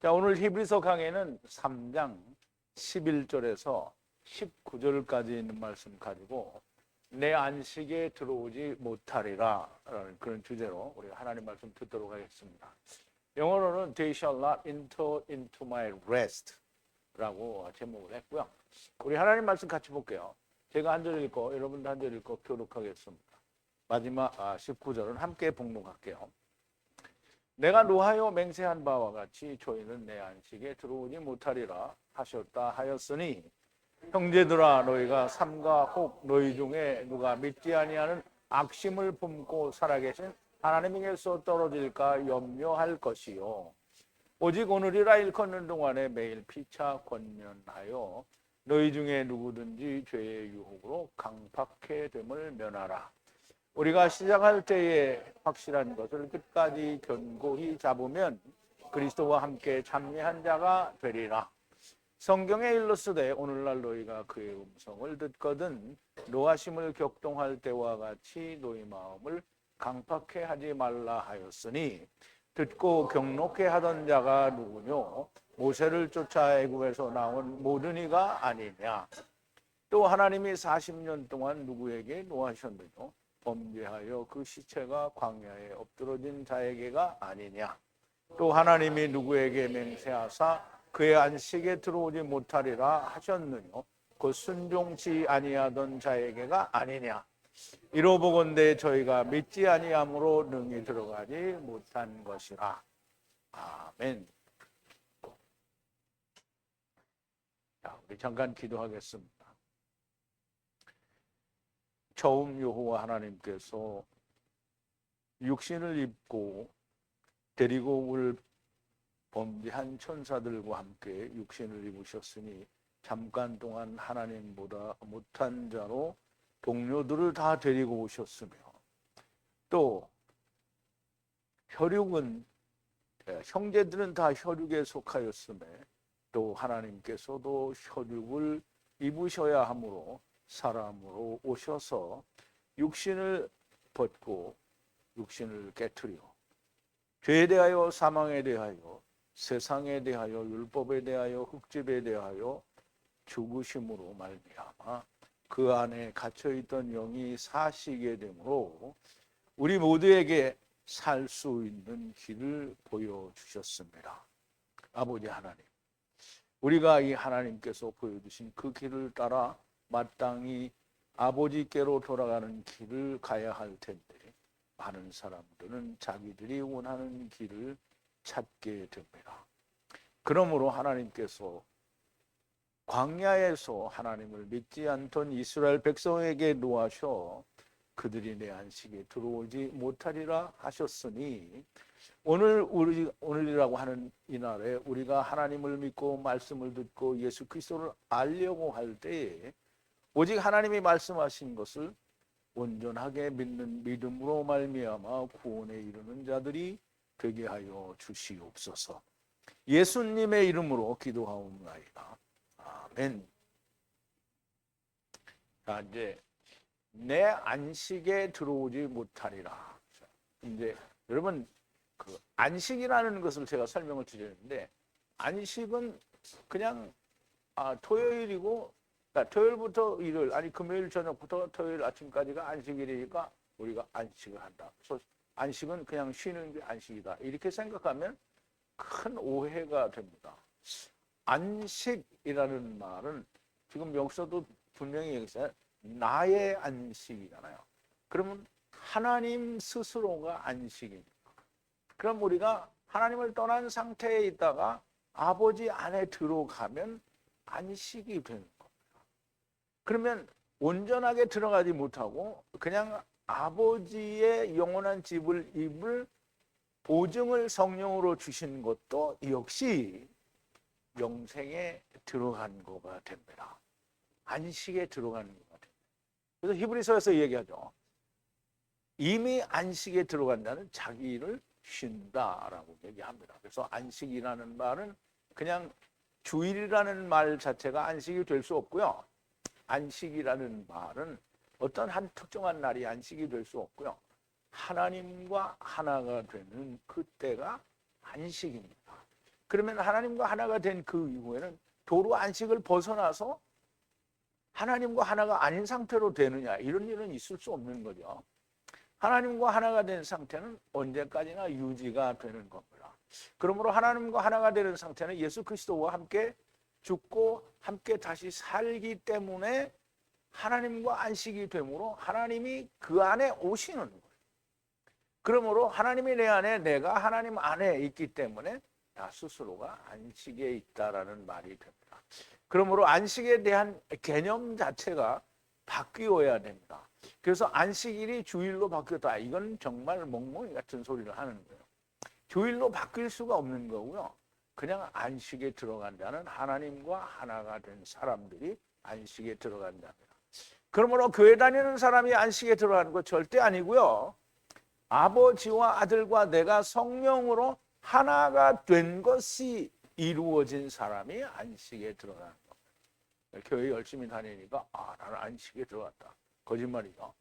자, 오늘 히브리서 강해는 3장 11절에서 19절까지 있는 말씀 가지고 내 안식에 들어오지 못하리라 라는 그런 주제로 우리가 하나님 말씀 듣도록 하겠습니다. 영어로는 They shall not enter into my rest 라고 제목을 했고요. 우리 하나님 말씀 같이 볼게요. 제가 한 절 읽고 여러분도 한 절 읽고 교독하겠습니다. 마지막 19절은 함께 봉독할게요. 내가 노하여 맹세한 바와 같이 저희는 내 안식에 들어오지 못하리라 하셨다 하였으니 형제들아 너희가 삼가 혹 너희 중에 누가 믿지 아니하는 악심을 품고 살아계신 하나님에게서 떨어질까 염려할 것이요 오직 오늘이라 일컫는 동안에 매일 피차 권면하여 너희 중에 누구든지 죄의 유혹으로 강팍해 됨을 면하라. 우리가 시작할 때에 확실한 것을 끝까지 견고히 잡으면 그리스도와 함께 참여한 자가 되리라. 성경에 일렀으되 오늘날 너희가 그의 음성을 듣거든 노하심을 격동할 때와 같이 너희 마음을 강팍해 하지 말라 하였으니 듣고 경록해 하던 자가 누구뇨? 모세를 쫓아 애굽에서 나온 모든 이가 아니냐? 또 하나님이 40년 동안 누구에게 노하셨느뇨? 범죄하여 그 시체가 광야에 엎드러진 자에게가 아니냐? 또 하나님이 누구에게 맹세하사 그의 안식에 들어오지 못하리라 하셨느뇨? 곧 순종치 아니하던 자에게가 아니냐? 이로보건대 저희가 믿지 아니함으로 능히 들어가지 못한 것이라. 아멘. 자, 우리 잠깐 기도하겠습니다. 처음 여호와 하나님께서 육신을 입고 데리고 올 범죄한 천사들과 함께 육신을 입으셨으니 잠깐 동안 하나님보다 못한 자로 동료들을 다 데리고 오셨으며 또 혈육은 형제들은 다 혈육에 속하였음에 또 하나님께서도 혈육을 입으셔야 하므로 사람으로 오셔서 육신을 벗고 육신을 깨트려 죄에 대하여 사망에 대하여 세상에 대하여 율법에 대하여 흙집에 대하여 죽으심으로 말미암아 그 안에 갇혀있던 영이 사시게 되므로 우리 모두에게 살 수 있는 길을 보여주셨습니다. 아버지 하나님, 우리가 이 하나님께서 보여주신 그 길을 따라 마땅히 아버지께로 돌아가는 길을 가야 할 텐데 많은 사람들은 자기들이 원하는 길을 찾게 됩니다. 그러므로 하나님께서 광야에서 하나님을 믿지 않던 이스라엘 백성에게 노하셔 그들이 내 안식에 들어오지 못하리라 하셨으니 오늘이라고 하는 이날에 우리가 하나님을 믿고 말씀을 듣고 예수 그리스도를 알려고 할 때에 오직 하나님이 말씀하신 것을 온전하게 믿는 믿음으로 말미암아 구원에 이르는 자들이 되게 하여 주시옵소서. 예수님의 이름으로 기도하옵나이다. 아멘. 자, 이제 내 안식에 들어오지 못하리라. 이제 여러분 그 안식이라는 것을 제가 설명을 드렸는데 안식은 그냥 토요일이고 그러니까 토요일부터 일요일 아니 금요일 저녁부터 토요일 아침까지가 안식일이니까 우리가 안식을 한다. 그래서 안식은 그냥 쉬는 게 안식이다. 이렇게 생각하면 큰 오해가 됩니다. 안식이라는 말은 지금 여기서도 분명히 얘기했어요. 나의 안식이잖아요. 그러면 하나님 스스로가 안식입니다. 그럼 우리가 하나님을 떠난 상태에 있다가 아버지 안에 들어가면 안식이 되는 겁니다. 그러면 온전하게 들어가지 못하고 그냥 아버지의 영원한 집을 입을 보증을 성령으로 주신 것도 역시 영생에 들어간 거가 됩니다. 안식에 들어가는 거가 됩니다. 그래서 히브리서에서 얘기하죠. 이미 안식에 들어간 자는 자기 일을 쉰다라고 얘기합니다. 그래서 안식이라는 말은 그냥 주일이라는 말 자체가 안식이 될 수 없고요. 안식이라는 말은 어떤 한 특정한 날이 안식이 될 수 없고요. 하나님과 하나가 되는 그때가 안식입니다. 그러면 하나님과 하나가 된 그 이후에는 도로 안식을 벗어나서 하나님과 하나가 아닌 상태로 되느냐, 이런 일은 있을 수 없는 거죠. 하나님과 하나가 된 상태는 언제까지나 유지가 되는 겁니다. 그러므로 하나님과 하나가 되는 상태는 예수 그리스도와 함께 죽고 함께 다시 살기 때문에 하나님과 안식이 되므로 하나님이 그 안에 오시는 거예요. 그러므로 하나님이 내 안에, 내가 하나님 안에 있기 때문에 나 스스로가 안식에 있다라는 말이 됩니다. 그러므로 안식에 대한 개념 자체가 바뀌어야 됩니다. 그래서 안식일이 주일로 바뀌었다, 이건 정말 멍멍이 같은 소리를 하는 거예요. 주일로 바뀔 수가 없는 거고요. 그냥 안식에 들어간다는, 하나님과 하나가 된 사람들이 안식에 들어간답니다. 그러므로 교회 다니는 사람이 안식에 들어가는 거 절대 아니고요. 아버지와 아들과 내가 성령으로 하나가 된 것이 이루어진 사람이 안식에 들어가는 겁니다. 교회 열심히 다니니까 나는 안식에 들어갔다, 거짓말이죠.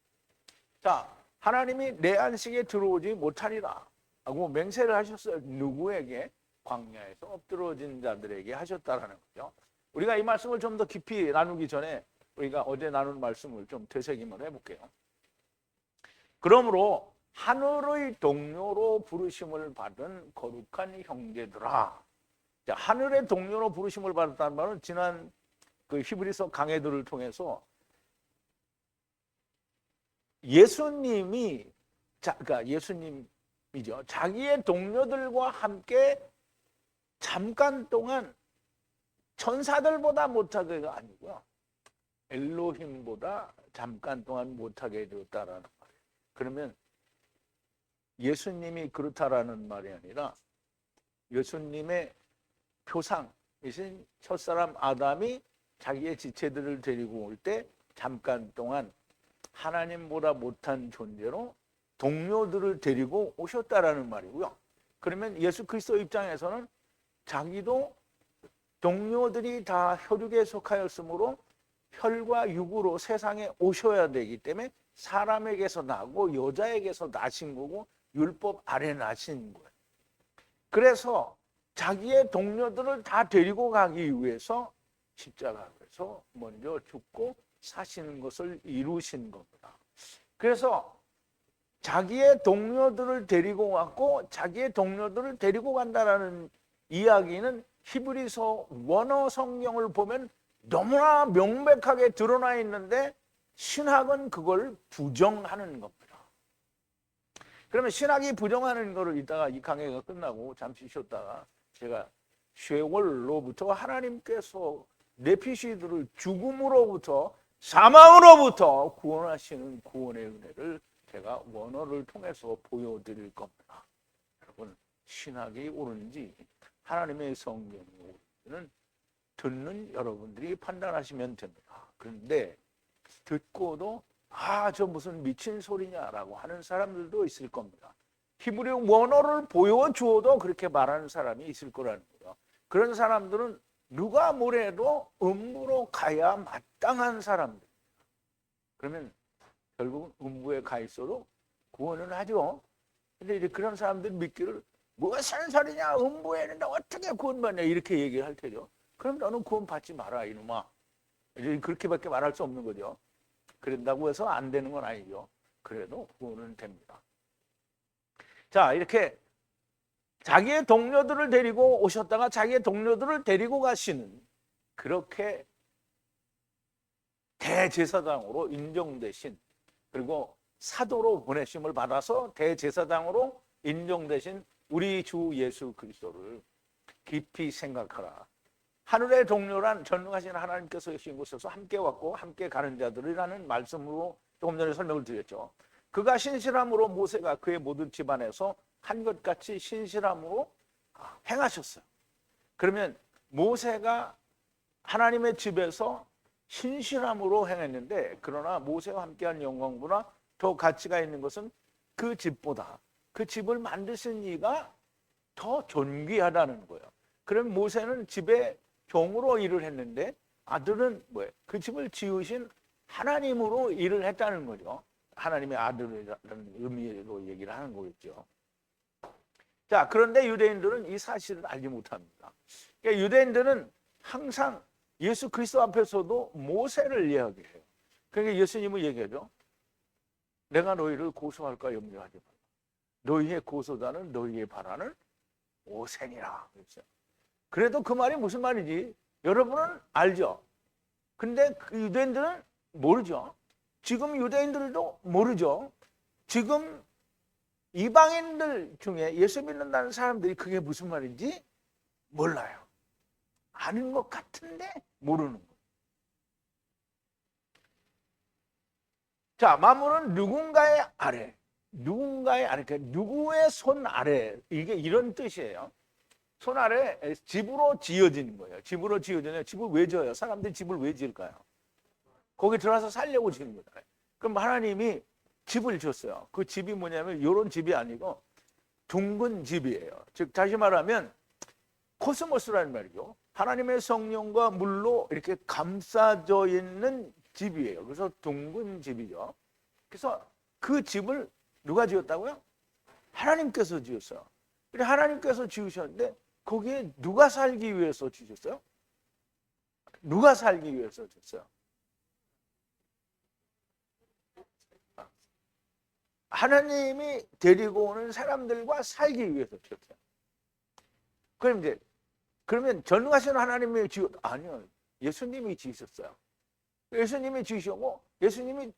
자, 하나님이 내 안식에 들어오지 못하리라 하고 맹세를 하셨어요. 누구에게? 광야에서 엎드러진 자들에게 하셨다라는 거죠. 우리가 이 말씀을 좀 더 깊이 나누기 전에 우리가 어제 나눈 말씀을 좀 되새김을 해볼게요. 그러므로 하늘의 동료로 부르심을 받은 거룩한 형제들아. 자, 하늘의 동료로 부르심을 받았다는 말은 지난 그 히브리서 강해들을 통해서 예수님이, 그러니까 예수님이죠, 자기의 동료들과 함께 잠깐 동안 천사들보다 못하게가 아니고요, 엘로힘보다 잠깐 동안 못하게 되었다라는 말이에요. 그러면 예수님이 그렇다라는 말이 아니라 예수님의 표상이신 첫사람 아담이 자기의 지체들을 데리고 올 때 잠깐 동안 하나님보다 못한 존재로 동료들을 데리고 오셨다라는 말이고요. 그러면 예수 그리스도 입장에서는 자기도 동료들이 다 혈육에 속하였으므로 혈과 육으로 세상에 오셔야 되기 때문에 사람에게서 나고 여자에게서 나신 거고 율법 아래 나신 거예요. 그래서 자기의 동료들을 다 데리고 가기 위해서 십자가에서 먼저 죽고 사시는 것을 이루신 겁니다. 그래서 자기의 동료들을 데리고 왔고 자기의 동료들을 데리고 간다라는 이야기는 히브리서 원어 성경을 보면 너무나 명백하게 드러나 있는데 신학은 그걸 부정하는 겁니다. 그러면 신학이 부정하는 거를 이따가 이 강의가 끝나고 잠시 쉬었다가 제가 쉐월로부터 하나님께서 네피시들을 죽음으로부터, 사망으로부터 구원하시는 구원의 은혜를 제가 원어를 통해서 보여드릴 겁니다. 여러분, 신학이 옳은지 하나님의 성경이 옳은지는 듣는 여러분들이 판단하시면 됩니다. 그런데 듣고도 저 무슨 미친 소리냐라고 하는 사람들도 있을 겁니다. 히브리 원어를 보여주어도 그렇게 말하는 사람이 있을 거라는 거예요. 그런 사람들은 누가 뭐래도 음부로 가야 마땅한 사람들. 그러면 결국은 음부에 가 있어도 구원은 하죠. 근데 이제 그런 사람들 믿기를 무슨 소리냐, 음부에 있는데 어떻게 구원받냐, 이렇게 얘기를 할 테죠. 그럼 너는 구원 받지 마라 이놈아. 이제 그렇게밖에 말할 수 없는 거죠. 그런다고 해서 안 되는 건 아니죠. 그래도 구원은 됩니다. 자, 이렇게 자기의 동료들을 데리고 오셨다가 자기의 동료들을 데리고 가시는, 그렇게 대제사장으로 인정되신, 그리고 사도로 보내심을 받아서 대제사장으로 인정되신 우리 주 예수 그리스도를 깊이 생각하라. 하늘의 동료란 전능하신 하나님께서 계신 곳에서 함께 왔고 함께 가는 자들이라는 말씀으로 조금 전에 설명을 드렸죠. 그가 신실함으로 모세가 그의 모든 집안에서 한 것 같이 신실함으로 행하셨어요. 그러면 모세가 하나님의 집에서 신실함으로 행했는데, 그러나 모세와 함께한 영광보다 더 가치가 있는 것은 그 집보다 그 집을 만드신 이가 더 존귀하다는 거예요. 그럼 모세는 집에 종으로 일을 했는데 아들은 뭐예요? 그 집을 지으신 하나님으로 일을 했다는 거죠. 하나님의 아들이라는 의미로 얘기를 하는 거겠죠. 자, 그런데 유대인들은 이 사실을 알지 못합니다. 그러니까 유대인들은 항상 예수 그리스도 앞에서도 모세를 이야기해요. 그러니까 예수님은 얘기하죠. 내가 너희를 고소할까 염려하지 말라. 너희의 고소자는 너희의 발안을 모세니라. 그랬어요. 그래도 그 말이 무슨 말이지? 여러분은 알죠? 근데 그 유대인들은 모르죠. 지금 유대인들도 모르죠. 지금 이방인들 중에 예수 믿는다는 사람들이 그게 무슨 말인지 몰라요. 아는 것 같은데 모르는 거예요. 자, 만물은 누군가의 아래, 그러니까 누구의 손 아래, 이게 이런 뜻이에요. 손 아래 집으로 지어지는 거예요. 집으로 지어지는, 집을 왜 지어요? 사람들이 집을 왜 지을까요? 거기 들어와서 살려고 지는 거잖아요. 그럼 하나님이 집을 지었어요. 그 집이 뭐냐면 이런 집이 아니고 둥근 집이에요. 즉 다시 말하면 코스모스라는 말이죠. 하나님의 성령과 물로 이렇게 감싸져 있는 집이에요. 그래서 둥근 집이죠. 그래서 그 집을 누가 지었다고요? 하나님께서 지었어요. 근데 하나님께서 지으셨는데 거기에 누가 살기 위해서 지으셨어요? 누가 살기 위해서 지었어요? 하나님이 데리고 오는 사람들과 살기 위해서 지었어요. 그러면 전능하신 하나님이 아니요. 예수님이 지으셨어요. 예수님이 지으셨고 예수님이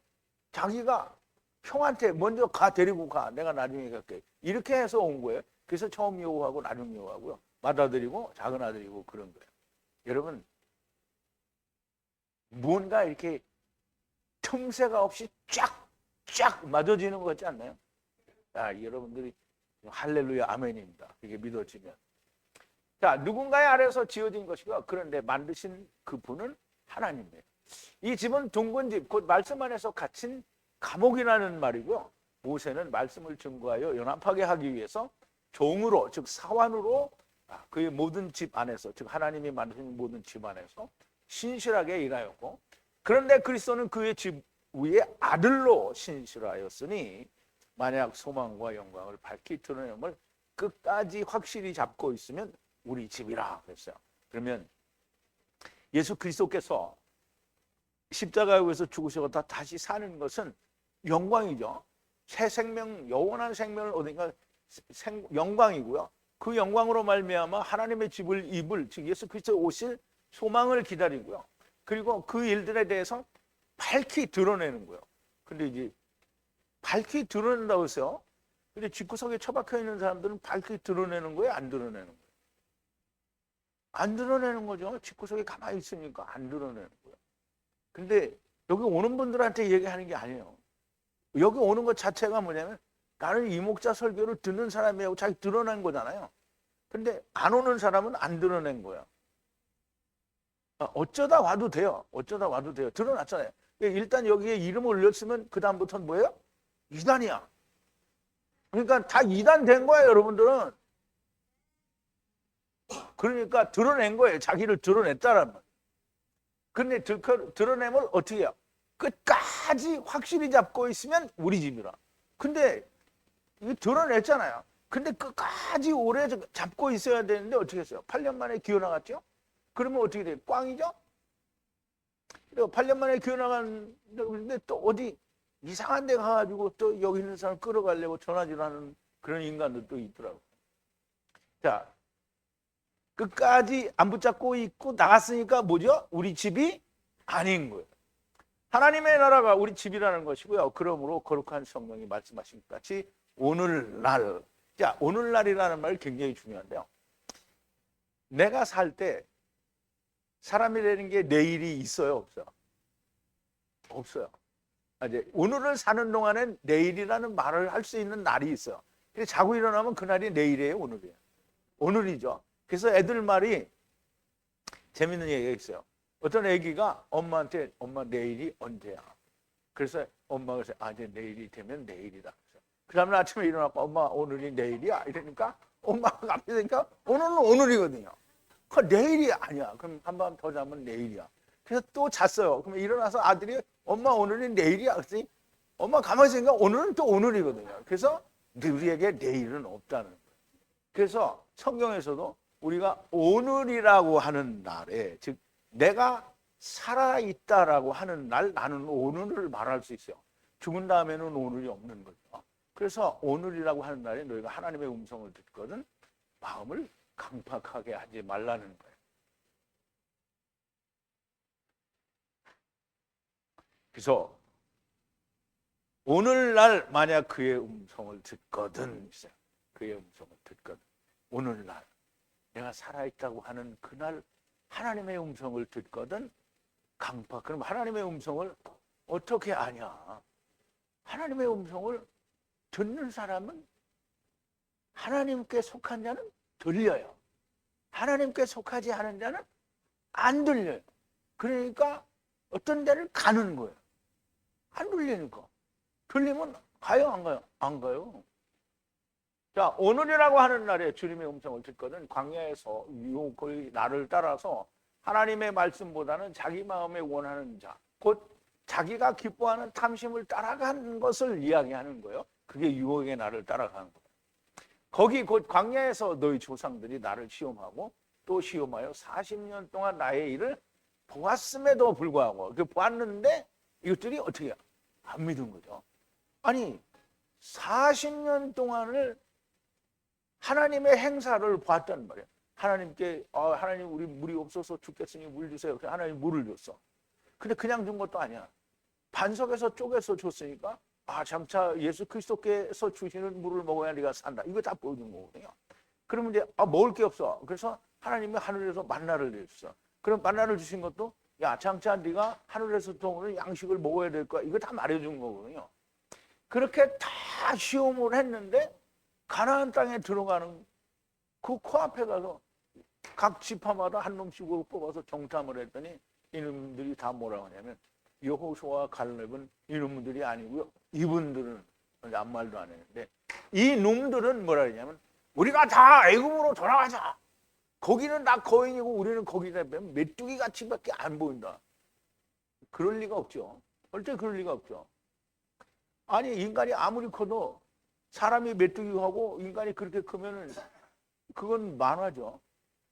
자기가 형한테 먼저 데리고 가. 내가 나중에 갈게. 이렇게 해서 온 거예요. 그래서 처음 여호와고 나중 여호와고요. 맏아들이고 작은 아들이고 그런 거예요. 여러분 무언가 이렇게 틈새가 없이 쫙 맞아지는 것 같지 않나요? 여러분들이 할렐루야 아멘입니다. 이게 믿어지면. 자, 누군가의 아래에서 지어진 것이고 그런데 만드신 그분은 하나님이에요. 이 집은 둥근 집, 곧 말씀 안에서 갇힌 감옥이라는 말이고요. 모세는 말씀을 증거하여 연합하게 하기 위해서 종으로, 즉 사환으로 그의 모든 집 안에서, 즉 하나님이 만드신 모든 집 안에서 신실하게 일하였고, 그런데 그리스도는 그의 집 위에 아들로 신실하였으니 만약 소망과 영광을 밝히 드러냄을 끝까지 확실히 잡고 있으면 우리 집이라 그랬어요. 그러면 예수 그리스도께서 십자가에 의해서 죽으시고 다시 사는 것은 영광이죠. 새 생명, 영원한 생명을 얻으니까 영광이고요. 그 영광으로 말미암아 하나님의 집을 입을, 즉 예수 그리스도 오실 소망을 기다리고요. 그리고 그 일들에 대해서 밝히 드러내는 거예요. 근데 이제 밝히 드러낸다고 했어요. 근데 집구석에 처박혀 있는 사람들은 밝히 드러내는 거예요? 안 드러내는 거예요? 안 드러내는 거죠. 집구석에 가만히 있으니까 안 드러내는 거예요. 근데 여기 오는 분들한테 얘기하는 게 아니에요. 여기 오는 것 자체가 뭐냐면 나는 이 목자 설교를 듣는 사람이라고 자기 드러낸 거잖아요. 근데 안 오는 사람은 안 드러낸 거예요. 어쩌다 와도 돼요. 어쩌다 와도 돼요. 드러났잖아요. 일단 여기에 이름을 올렸으면 그 다음부터는 뭐예요? 이단이야. 그러니까 다 이단 된 거예요, 여러분들은. 그러니까 드러낸 거예요. 자기를 드러냈다라는 말. 근데 드러냄을 어떻게 해요? 끝까지 확실히 잡고 있으면 우리 집이라. 근데 이거 드러냈잖아요. 근데 끝까지 오래 잡고 있어야 되는데 어떻게 했어요? 8년 만에 기어 나갔죠? 그러면 어떻게 돼요? 꽝이죠? 그리고 8년 만에 기어 나갔는데 또 어디 이상한 데 가가지고 또 여기 있는 사람 끌어가려고 전화질하는 그런 인간들도 있더라고요. 자, 끝까지 안 붙잡고 있고 나갔으니까 뭐죠? 우리 집이 아닌 거예요. 하나님의 나라가 우리 집이라는 것이고요. 그러므로 거룩한 성령이 말씀하신 것 같이 오늘날, 자, 오늘날이라는 말 굉장히 중요한데요. 내가 살 때 사람이라는 게 내일이 있어요, 없어요? 없어요. 이제 오늘을 사는 동안엔 내일이라는 말을 할 수 있는 날이 있어요. 근데 자고 일어나면 그날이 내일이에요, 오늘이에요. 오늘이죠. 그래서 애들 말이 재밌는 얘기가 있어요. 어떤 애기가 엄마한테 엄마 내일이 언제야? 그래서 엄마가 그래서 이제 내일이 되면 내일이다. 그 다음날 아침에 일어나고 엄마 오늘이 내일이야? 이러니까 엄마가 갑자기 되니까 오늘은 오늘이거든요. 그 내일이 아니야. 그럼 한 밤 더 자면 내일이야. 그래서 또 잤어요. 그러면 일어나서 아들이 엄마 오늘이 내일이야. 그랬더니 엄마 가만히 있으니까 오늘은 또 오늘이거든요. 그래서 우리에게 내일은 없다는 거예요. 그래서 성경에서도 우리가 오늘이라고 하는 날에, 즉 내가 살아있다라고 하는 날, 나는 오늘을 말할 수 있어요. 죽은 다음에는 오늘이 없는 거죠. 그래서 오늘이라고 하는 날에 너희가 하나님의 음성을 듣거든 마음을 강팍하게 하지 말라는 거예요. 그래서 오늘날 만약 그의 음성을 듣거든, 그의 음성을 듣거든, 오늘날 내가 살아있다고 하는 그날 하나님의 음성을 듣거든 강팍. 그럼 하나님의 음성을 어떻게 아냐? 하나님의 음성을 듣는 사람은 하나님께 속한 자는 들려요. 하나님께 속하지 않은 자는 안 들려요. 그러니까 어떤 데를 가는 거예요. 안 들리니까. 들리면 가요, 안 가요? 안 가요. 자, 오늘이라고 하는 날에 주님의 음성을 듣거든 광야에서 유혹의 나를 따라서 하나님의 말씀보다는 자기 마음에 원하는 자, 곧 자기가 기뻐하는 탐심을 따라가는 것을 이야기하는 거예요. 그게 유혹의 나를 따라가는 거예요. 거기 곧 광야에서 너희 조상들이 나를 시험하고 또 시험하여 40년 동안 나의 일을 보았음에도 불구하고, 그 보았는데 이것들이 어떻게 해요? 안 믿은 거죠. 아니 40년 동안을 하나님의 행사를 봤단 말이에요. 하나님께 하나님 우리 물이 없어서 죽겠으니 물 주세요. 하나님 물을 줬어. 근데 그냥 준 것도 아니야. 반석에서 쪼개서 줬으니까 장차 예수 그리스도께서 주시는 물을 먹어야 네가 산다. 이거 다 보여준 거거든요. 그러면 이제 먹을 게 없어. 그래서 하나님이 하늘에서 만나를 내주셨어. 그럼 만나를 주신 것도 장차 네가 하늘에서 들어오는 양식을 먹어야 될 거야. 이거 다 말해준 거거든요. 그렇게 다 시험을 했는데 가나안 땅에 들어가는 그 코앞에 가서 각 지파마다 한 놈씩으로 뽑아서 정탐을 했더니 이놈들이 다 뭐라고 하냐면 여호수아와 갈렙은 이놈들이 아니고요. 이분들은 아무 말도 안 했는데 이 놈들은 뭐라 그러냐면 우리가 다 애굽으로 돌아가자. 거기는 다 거인이고 우리는 거기다 보면 메뚜기 같이밖에 안 보인다. 그럴 리가 없죠. 절대 그럴 리가 없죠. 아니 인간이 아무리 커도 사람이 메뚜기하고 인간이 그렇게 크면은 그건 만화죠.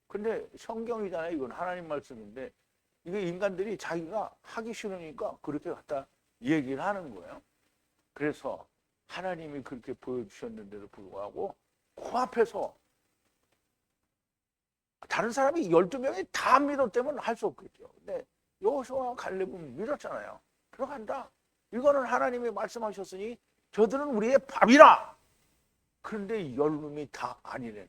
근데 성경이잖아요. 이건 하나님 말씀인데 이게 인간들이 자기가 하기 싫으니까 그렇게 갖다 얘기를 하는 거예요. 그래서 하나님이 그렇게 보여주셨는데도 불구하고 코앞에서 다른 사람이 12명이 다 믿었다면 할 수 없겠죠. 근데 여호수아와 갈렙은 믿었잖아요. 들어간다. 이거는 하나님이 말씀하셨으니 저들은 우리의 밥이라. 그런데 10놈이 다 아니래.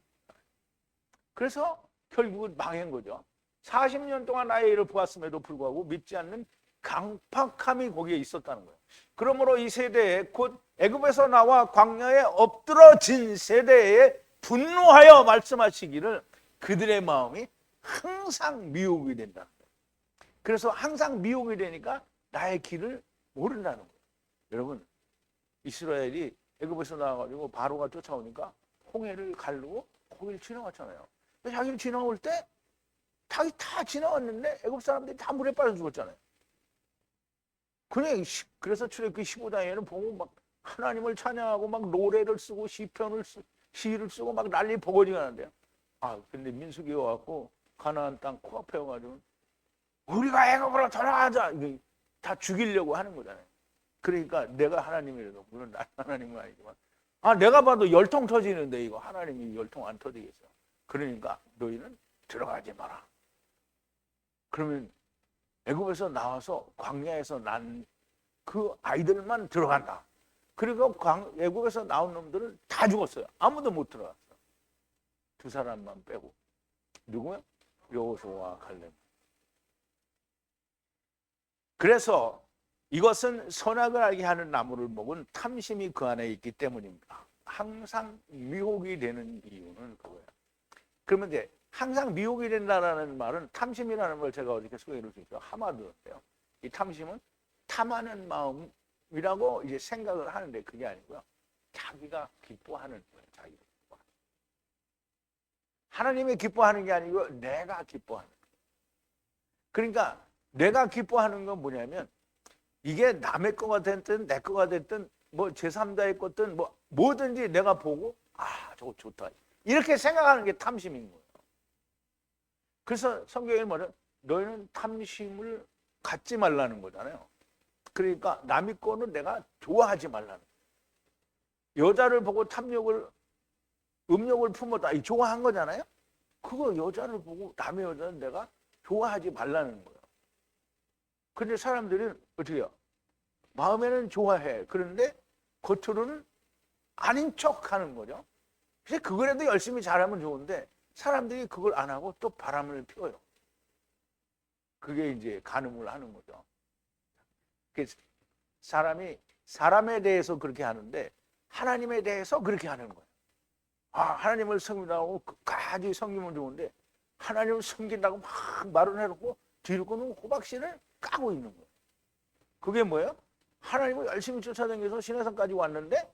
그래서 결국은 망한 거죠. 40년 동안 나의 일을 보았음에도 불구하고 믿지 않는 강팍함이 거기에 있었다는 거예요. 그러므로 이 세대에 곧 애굽에서 나와 광야에 엎드러진 세대에 분노하여 말씀하시기를 그들의 마음이 항상 미혹이 된다는 거예요. 그래서 항상 미혹이 되니까 나의 길을 모른다는 거예요. 여러분 이스라엘이 애굽에서 나와가지고 바로가 쫓아오니까 홍해를 가르고 거기를 지나갔잖아요. 근데 자기를 지나올 때 자기 다 지나왔는데 애굽 사람들이 다 물에 빠져 죽었잖아요. 그래서 출애굽기 15장에는 보면 막 하나님을 찬양하고 막 노래를 쓰고 시를 쓰고 막 난리 버거지가 나는데요. 근데 민수기 와갖고 가나안 땅 코앞에 와가지고 우리가 애굽으로 돌아가자. 이게 다 죽이려고 하는 거잖아요. 그러니까 내가 하나님이라도 물론 나는 하나님은 아니지만 내가 봐도 열통 터지는데 이거 하나님이 열통 안 터지겠어. 그러니까 너희는 들어가지 마라. 그러면 애굽에서 나와서 광야에서 난 그 아이들만 들어간다. 그리고 애굽에서 나온 놈들은 다 죽었어요. 아무도 못 들어갔어. 두 사람만 빼고. 누구요? 여호수아와 갈렙. 그래서 이것은 선악을 알게 하는 나무를 먹은 탐심이 그 안에 있기 때문입니다. 항상 미혹이 되는 이유는 그거예요. 그러면 이제 항상 미혹이 된다는 말은 탐심이라는 걸 제가 어저께 소개를 드렸죠. 하마드였어요. 이 탐심은 탐하는 마음이라고 이제 생각을 하는데 그게 아니고요. 자기가 기뻐하는 거예요. 자기가 기뻐하는. 하나님이 기뻐하는 게 아니고 내가 기뻐하는 거예요. 그러니까 내가 기뻐하는 건 뭐냐면 이게 남의 거가 됐든 내 거가 됐든 뭐 제3자의 것든 뭐 뭐든지 내가 보고 저거 좋다. 이렇게 생각하는 게 탐심인 거예요. 그래서 성경에 뭐냐? 너희는 탐심을 갖지 말라는 거잖아요. 그러니까 남의 거는 내가 좋아하지 말라는 거예요. 여자를 보고 음욕을 품었다. 이 좋아한 거잖아요. 그거 여자를 보고 남의 여자는 내가 좋아하지 말라는 거예요. 근데 사람들이 어떻게 해요? 마음에는 좋아해. 그런데 겉으로는 아닌 척 하는 거죠. 그래서 그거라도 열심히 잘하면 좋은데 사람들이 그걸 안 하고 또 바람을 피워요. 그게 이제 간음을 하는 거죠. 사람이 사람에 대해서 그렇게 하는데 하나님에 대해서 그렇게 하는 거예요. 하나님을 섬긴다고 끝까지 섬기면 좋은데 하나님을 섬긴다고 막 말을 해놓고 뒤로는 호박씨를 까고 있는 거예요. 그게 뭐예요? 하나님을 열심히 쫓아다니면서 시내산까지 왔는데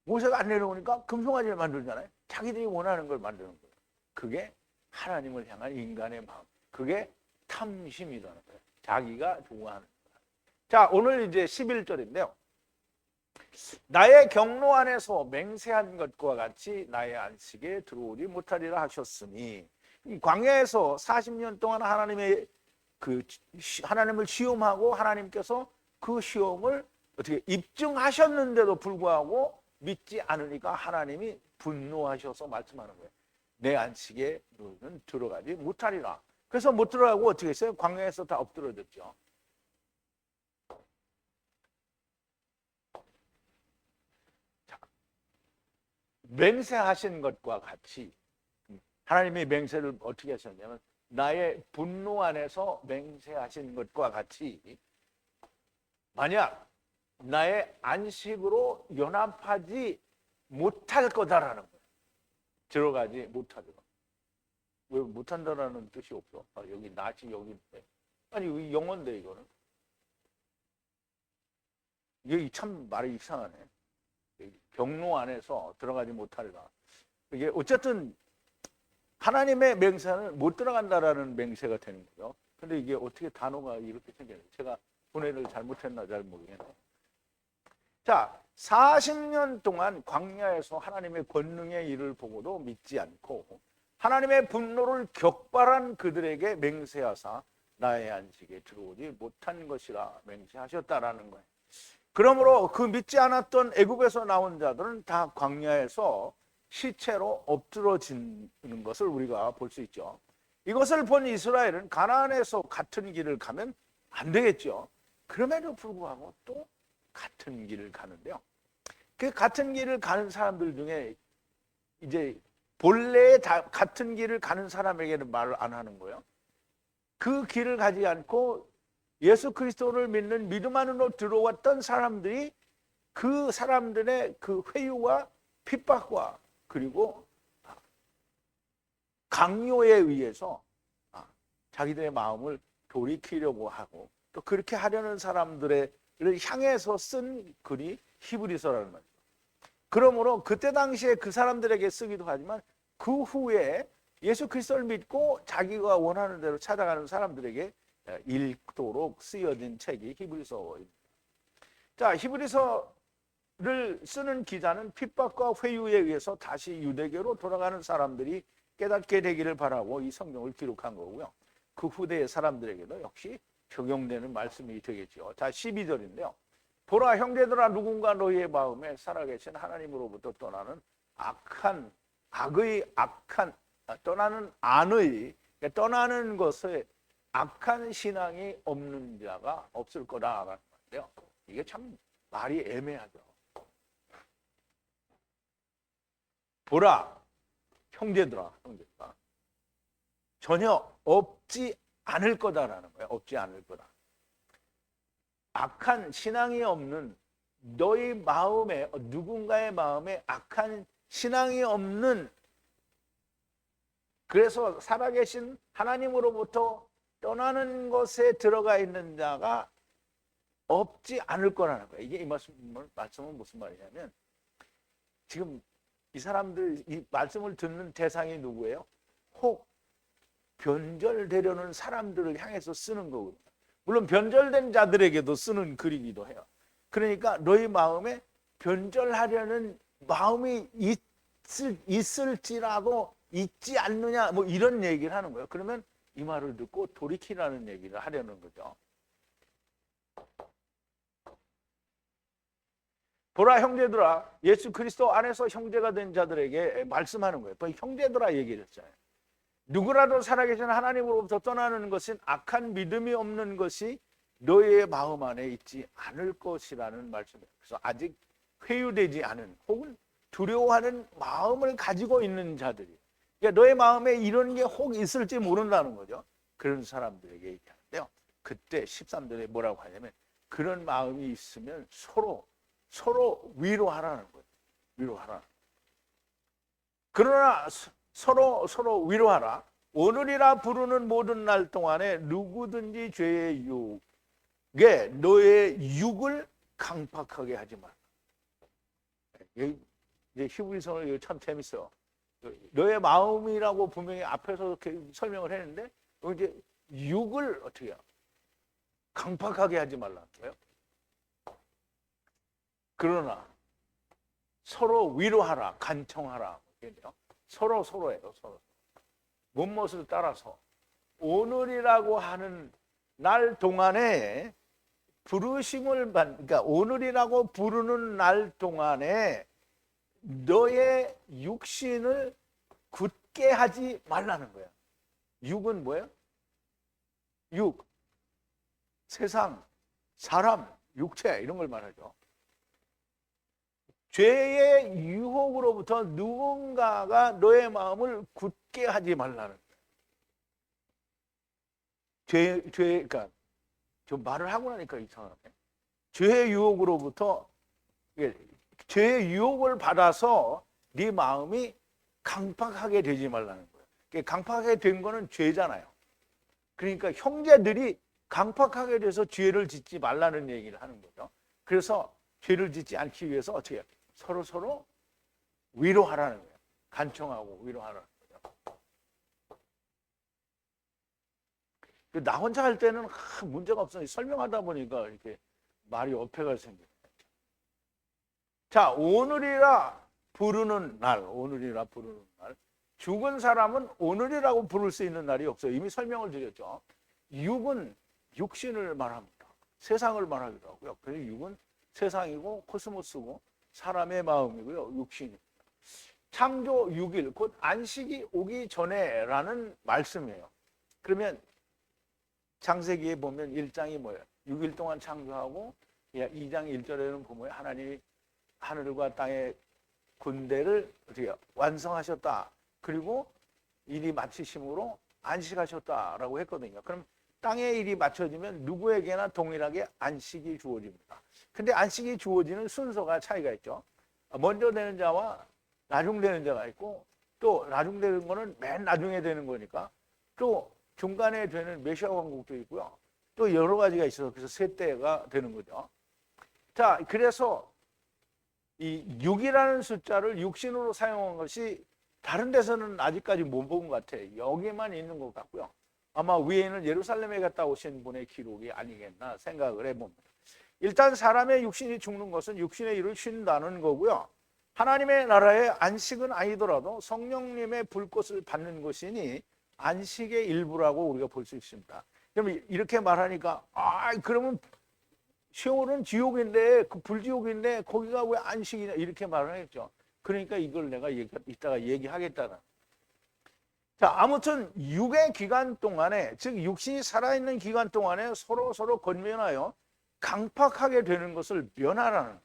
모세가 안 내려오니까 금송아지를 만들잖아요. 자기들이 원하는 걸 만드는 거예요. 그게 하나님을 향한 인간의 마음. 그게 탐심이라는 거예요. 자기가 좋아하는 거예요. 자, 오늘 이제 11절인데요. 나의 경로 안에서 맹세한 것과 같이 나의 안식에 들어오지 못하리라 하셨으니, 이 광야에서 40년 동안 하나님을 시험하고 하나님께서 그 시험을 어떻게 입증하셨는데도 불구하고 믿지 않으니까 하나님이 분노하셔서 말씀하는 거예요. 내 안식에 너희는 들어가지 못하리라. 그래서 못 들어가고 어떻게 했어요? 광야에서 다 엎드러졌죠. 맹세하신 것과 같이 하나님의 맹세를 어떻게 하셨냐면 나의 분노 안에서 맹세하신 것과 같이 만약 나의 안식으로 연합하지 못할 거다라는 거예요. 들어가지 못하리라. 왜 못한다라는 뜻이 없어? 여기 낫이 여기 있는데. 아니 영어인데 이거는. 이게 참 말이 이상하네. 경로 안에서 들어가지 못하리라. 이게 어쨌든 하나님의 맹세는 못 들어간다라는 맹세가 되는 거죠. 근데 이게 어떻게 단어가 이렇게 생겼나요? 제가 분해를 잘못했나 잘 모르겠네요. 자, 40년 동안 광야에서 하나님의 권능의 일을 보고도 믿지 않고 하나님의 분노를 격발한 그들에게 맹세하사 나의 안식에 들어오지 못한 것이라 맹세하셨다라는 거예요. 그러므로 그 믿지 않았던 애굽에서 나온 자들은 다 광야에서 시체로 엎드러지는 것을 우리가 볼 수 있죠. 이것을 본 이스라엘은 가나안에서 같은 길을 가면 안 되겠죠. 그럼에도 불구하고 또 같은 길을 가는데요. 그 같은 길을 가는 사람들 중에 이제 본래 같은 길을 가는 사람에게는 말을 안 하는 거예요. 그 길을 가지 않고 예수 그리스도를 믿는 믿음 안으로 들어왔던 사람들이 그 사람들의 그 회유와 핍박과 그리고 강요에 의해서 자기들의 마음을 돌이키려고 하고 또 그렇게 하려는 사람들을 향해서 쓴 글이 히브리서라는 말이죠. 그러므로 그때 당시에 그 사람들에게 쓰기도 하지만 그 후에 예수 그리스도를 믿고 자기가 원하는 대로 찾아가는 사람들에게 읽도록 쓰여진 책이 히브리서입니다. 자, 히브리서를 쓰는 기자는 핍박과 회유에 의해서 다시 유대교로 돌아가는 사람들이 깨닫게 되기를 바라고 이 성경을 기록한 거고요. 그 후대의 사람들에게도 역시 적용되는 말씀이 되겠죠. 자, 12절인데요. 보라, 형제들아, 누군가 너희의 마음에 살아계신 하나님으로부터 떠나는 떠나는 것에 악한 신앙이 없는 자가 없을 거다라는 건데요. 이게 참 말이 애매하죠. 보라, 형제들아, 전혀 없지 않을 거다라는 거예요. 없지 않을 거다. 악한 신앙이 없는 너희 마음에, 누군가의 마음에 악한 신앙이 없는, 그래서 살아계신 하나님으로부터 떠나는 것에 들어가 있는 자가 없지 않을 거라는 거예요. 이게 이 말씀은 무슨 말이냐면 지금 이 사람들, 이 말씀을 듣는 대상이 누구예요? 혹 변절되려는 사람들을 향해서 쓰는 거거든요. 물론 변절된 자들에게도 쓰는 글이기도 해요. 그러니까 너희 마음에 변절하려는 마음이 있을지라도 있지 않느냐 뭐 이런 얘기를 하는 거예요. 그러면 이 말을 듣고 돌이키라는 얘기를 하려는 거죠. 보라 형제들아, 예수 그리스도 안에서 형제가 된 자들에게 말씀하는 거예요. 형제들아 얘기를 했잖아요. 누구라도 살아계신 하나님으로부터 떠나는 것은 악한 믿음이 없는 것이 너희의 마음 안에 있지 않을 것이라는 말씀이에요. 그래서 아직 회유되지 않은 혹은 두려워하는 마음을 가지고 있는 자들이, 그러니까 너의 마음에 이런 게 혹 있을지 모른다는 거죠. 그런 사람들에게 얘기하는데요. 그때 13절에 뭐라고 하냐면 그런 마음이 있으면 서로 위로하라는 거예요. 위로하라. 그러나 서로 위로하라. 오늘이라 부르는 모든 날 동안에 누구든지 죄의 유혹에 너의 육을 강팍하게 하지 마라. 이제 히브리서는 이거 참 재밌어요. 너의 마음이라고 분명히 앞에서 이렇게 설명을 했는데 이제 육을 어떻게 해요? 강팍하게 하지 말라는 거예요. 그러나 서로 위로하라, 간청하라. 서로예요. 서로. 못못을 따라서 오늘이라고 하는 날 동안에 그러니까 오늘이라고 부르는 날 동안에 너의 육신을 굳게 하지 말라는 거야. 육은 뭐예요? 육, 세상, 사람, 육체 이런 걸 말하죠. 죄의 유혹으로부터 누군가가 너의 마음을 굳게 하지 말라는 거예요. 그러니까 좀 말을 하고 나니까 이상하네. 죄의 유혹으로부터, 죄의 유혹을 받아서 네 마음이 강팍하게 되지 말라는 거예요. 강팍하게 된 거는 죄잖아요. 그러니까 형제들이 강팍하게 돼서 죄를 짓지 말라는 얘기를 하는 거죠. 그래서 죄를 짓지 않기 위해서 어떻게 해요? 서로 위로하라는 거예요. 간청하고 위로하라는 거죠. 나 혼자 할 때는 문제가 없어요. 설명하다 보니까 이렇게 말이 어폐가 생겨요. 자, 오늘이라 부르는 날. 죽은 사람은 오늘이라고 부를 수 있는 날이 없어요. 이미 설명을 드렸죠. 육은 육신을 말합니다. 세상을 말하기도 하고요. 그래서 육은 세상이고 코스모스고 사람의 마음이고요. 육신입니다. 창조 6일, 곧 안식이 오기 전에라는 말씀이에요. 그러면 창세기에 보면 1장이 뭐예요? 6일 동안 창조하고 2장 1절에는 보면 하나님이 하늘과 땅의 군대를 어떻게 완성하셨다. 그리고 일이 마치심으로 안식하셨다라고 했거든요. 그럼 땅의 일이 맞춰지면 누구에게나 동일하게 안식이 주어집니다. 근데 안식이 주어지는 순서가 차이가 있죠. 먼저 되는 자와 나중 되는 자가 있고, 또 나중 되는 거는 맨 나중에 되는 거니까, 또 중간에 되는 메시아 왕국도 있고요. 또 여러 가지가 있어서 그래서 세 때가 되는 거죠. 자, 그래서 이 6이라는 숫자를 육신으로 사용한 것이 다른 데서는 아직까지 못 본 것 같아요. 여기만 있는 것 같고요. 아마 위에는 예루살렘에 갔다 오신 분의 기록이 아니겠나 생각을 해봅니다. 일단 사람의 육신이 죽는 것은 육신의 일을 쉰다는 거고요. 하나님의 나라의 안식은 아니더라도 성령님의 불꽃을 받는 것이니 안식의 일부라고 우리가 볼 수 있습니다. 그럼 이렇게 말하니까 그러면 시온은 지옥인데 그 불지옥인데 거기가 왜 안식이냐 이렇게 말을 했죠. 그러니까 이걸 내가 이따가 얘기하겠다는. 자, 아무튼 육의 기간 동안에, 즉 육신이 살아있는 기간 동안에 서로 권면하여 강팍하게 되는 것을 면하라는 거예요.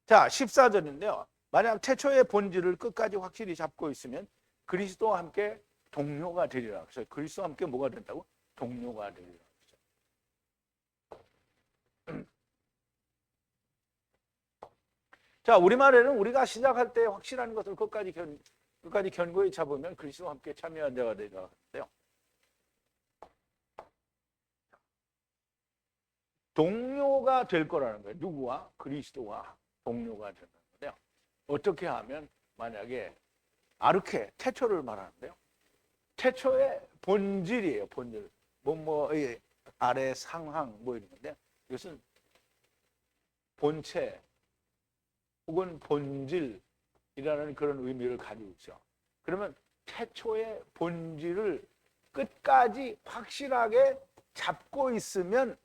자, 14절인데요. 만약 태초의 본질을 끝까지 확실히 잡고 있으면 그리스도와 함께 동료가 되리라. 그래서 그리스도와 함께 뭐가 된다고? 동료가 되리라. 자, 우리말에는 우리가 시작할 때 확실한 것을 끝까지 견고히 잡으면 그리스도와 함께 참여한 자가 되리라 하는데요. 동료가 될 거라는 거예요. 누구와? 그리스도와 동료가 되는 건데요. 어떻게 하면 만약에 아르케, 태초를 말하는데요. 태초의 본질이에요. 본질. 뭐의 아래 상황 뭐 이런 건데 이것은 본체 혹은 본질 그런 의미를 가지고 있죠. 그러면 태초의 본질을 끝까지 확실하게 잡고 있으면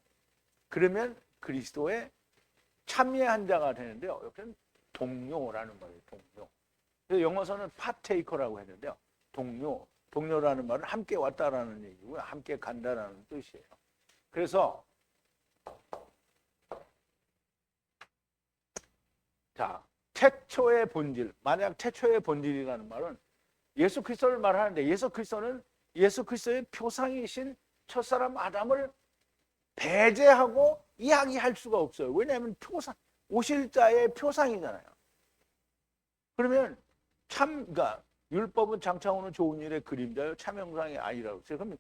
그러면 그리스도의 참여한 자가 되는데요. 여기는 동료라는 말이에요. 동료. 그래서 영어서는 파테이커라고 했는데요. 동료라는 말은 함께 왔다라는 얘기고요. 함께 간다라는 뜻이에요. 그래서 자, 태초의 본질. 만약 태초의 본질이라는 말은 예수 그리스도를 말하는데 예수 그리스도는 예수 그리스도의 표상이신 첫사람 아담을 배제하고 이야기할 수가 없어요. 왜냐하면 표상, 오실 자의 표상이잖아요. 그러면 그러니까 율법은 장차 오는 좋은 일의 그림자요 참형상의 아이라고 했어요. 그러면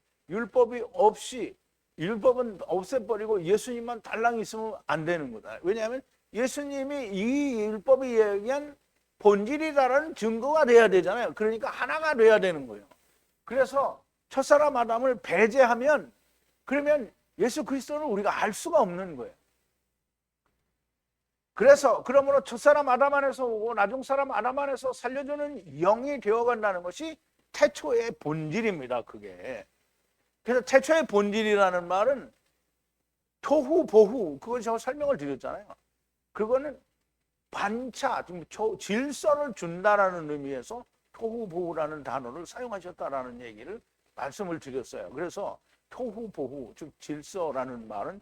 율법은 없애버리고 예수님만 달랑 있으면 안 되는 거다. 왜냐하면 예수님이 이 율법이 얘기한 본질이라는 증거가 돼야 되잖아요. 그러니까 하나가 돼야 되는 거예요. 그래서 첫사람 아담을 배제하면 그러면 예수 그리스도는 우리가 알 수가 없는 거예요. 그러므로 첫사람 아담 안에서 오고 나중사람 아담 안에서 살려주는 영이 되어간다는 것이 태초의 본질입니다. 그게. 그래서 태초의 본질이라는 말은 토후 보후 그걸 제가 설명을 드렸잖아요. 그거는 반차, 질서를 준다라는 의미에서 토후보후라는 단어를 사용하셨다라는 얘기를 말씀을 드렸어요. 그래서 토후보후, 즉 질서라는 말은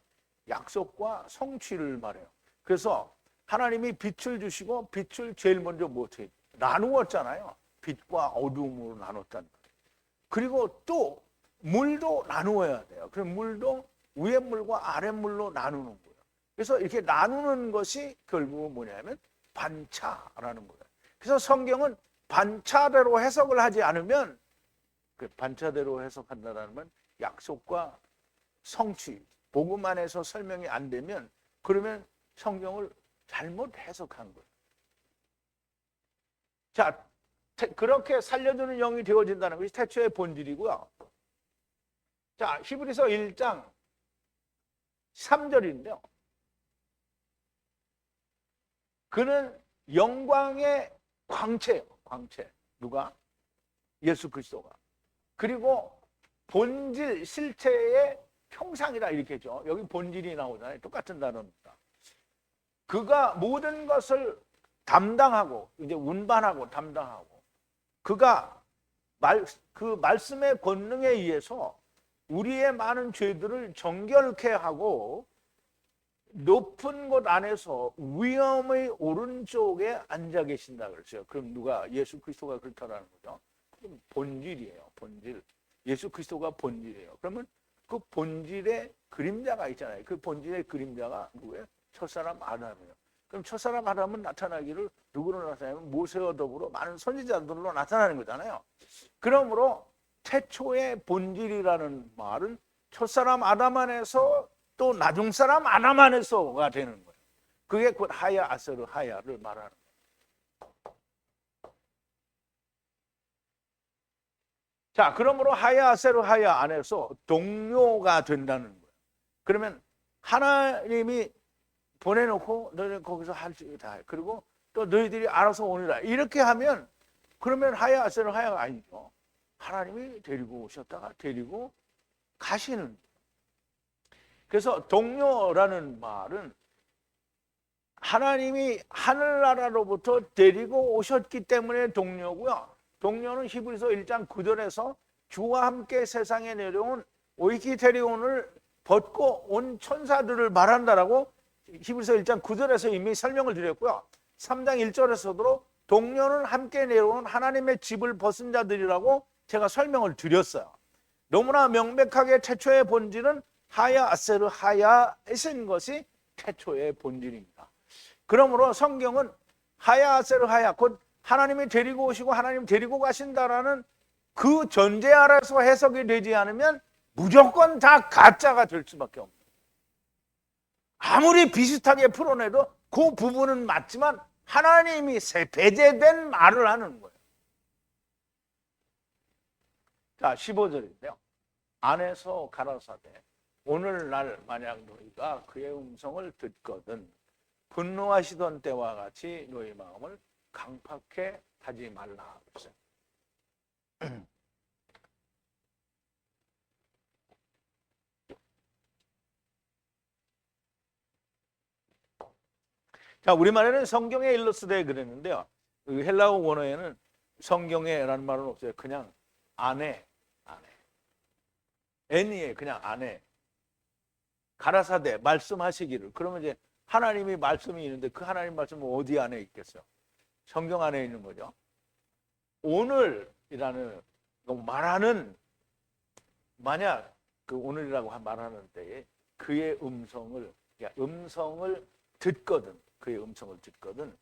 약속과 성취를 말해요. 그래서 하나님이 빛을 주시고 빛을 제일 먼저 못해 나누었잖아요. 빛과 어둠으로 나눴단 말이에요. 그리고 또 물도 나누어야 돼요. 그럼 물도 위의 물과 아래 물로 나누는 거예요. 그래서 이렇게 나누는 것이 결국은 뭐냐면 반차라는 거예요. 그래서 성경은 반차대로 해석을 하지 않으면 그 반차대로 해석한다는 건 약속과 성취, 복음 안에서 설명이 안 되면 그러면 성경을 잘못 해석한 거예요. 자, 그렇게 살려주는 영이 되어진다는 것이 태초의 본질이고요. 자, 히브리서 1장 3절인데요. 그는 영광의 광채예요. 광채. 누가? 예수 그리스도가. 그리고 본질, 실체의 형상이다 이렇게 했죠. 여기 본질이 나오잖아요. 똑같은 단어입니다. 그가 모든 것을 담당하고 이제 운반하고 담당하고 그가 그 말씀의 권능에 의해서 우리의 많은 죄들을 정결케 하고 높은 곳 안에서 위엄의 오른쪽에 앉아 계신다 그랬어요. 그럼 누가? 예수 그리스도가 그렇다라는 거죠. 그럼 본질이에요. 본질. 예수 그리스도가 본질이에요. 그러면 그 본질의 그림자가 있잖아요. 그 본질의 그림자가 누구예요? 첫사람 아담이에요. 그럼 첫사람 아담은 나타나기를 누구로 나타나면 모세와 더불어 많은 선지자들로 나타나는 거잖아요. 그러므로 태초의 본질이라는 말은 첫사람 아담 안에서 또 나중사람 아담 안에서가 되는 거예요. 그게 곧 하야 아세르 하야를 말하는 거예요. 자, 그러므로 하야 아세르 하야 안에서 동료가 된다는 거예요. 그러면 하나님이 보내놓고 너희 거기서 할 수 다 해. 그리고 또 너희들이 알아서 오느라 이렇게 하면 그러면 하야 아세르 하야가 아니죠. 하나님이 데리고 오셨다가 데리고 가시는. 그래서 동료라는 말은 하나님이 하늘나라로부터 데리고 오셨기 때문에 동료고요. 동료는 히브리서 1장 9절에서 주와 함께 세상에 내려온 오이키테리온을 벗고 온 천사들을 말한다라고 히브리서 1장 9절에서 이미 설명을 드렸고요. 3장 1절에서도 동료는 함께 내려온 하나님의 집을 벗은 자들이라고 제가 설명을 드렸어요. 너무나 명백하게 태초의 본질은 하야 아세르 하야이신 것이 태초의 본질입니다. 그러므로 성경은 하야 아세르 하야 곧 하나님이 데리고 오시고 하나님 데리고 가신다라는 그 전제 아래서 해석이 되지 않으면 무조건 다 가짜가 될 수밖에 없는 거예요. 아무리 비슷하게 풀어내도 그 부분은 맞지만 하나님이 배제된 말을 하는 거예요. 자, 15절인데요. 안에서 가라사대 오늘날 만약 너희가 그의 음성을 듣거든 분노하시던 때와 같이 너희 마음을 강팍해 하지 말라 그랬어요. 자, 우리말에는 성경에 일러스되 그랬는데요. 그 헬라어 원어에는 성경에라는 말은 없어요. 그냥 안에, 애니에 그냥 안에 가라사대 말씀하시기를. 그러면 이제 하나님이 말씀이 있는데 그 하나님 말씀은 어디 안에 있겠어요? 성경 안에 있는 거죠. 오늘이라는 말하는, 만약 그 오늘이라고 말하는 때에 그의 음성을 듣거든, 그의 음성을 듣거든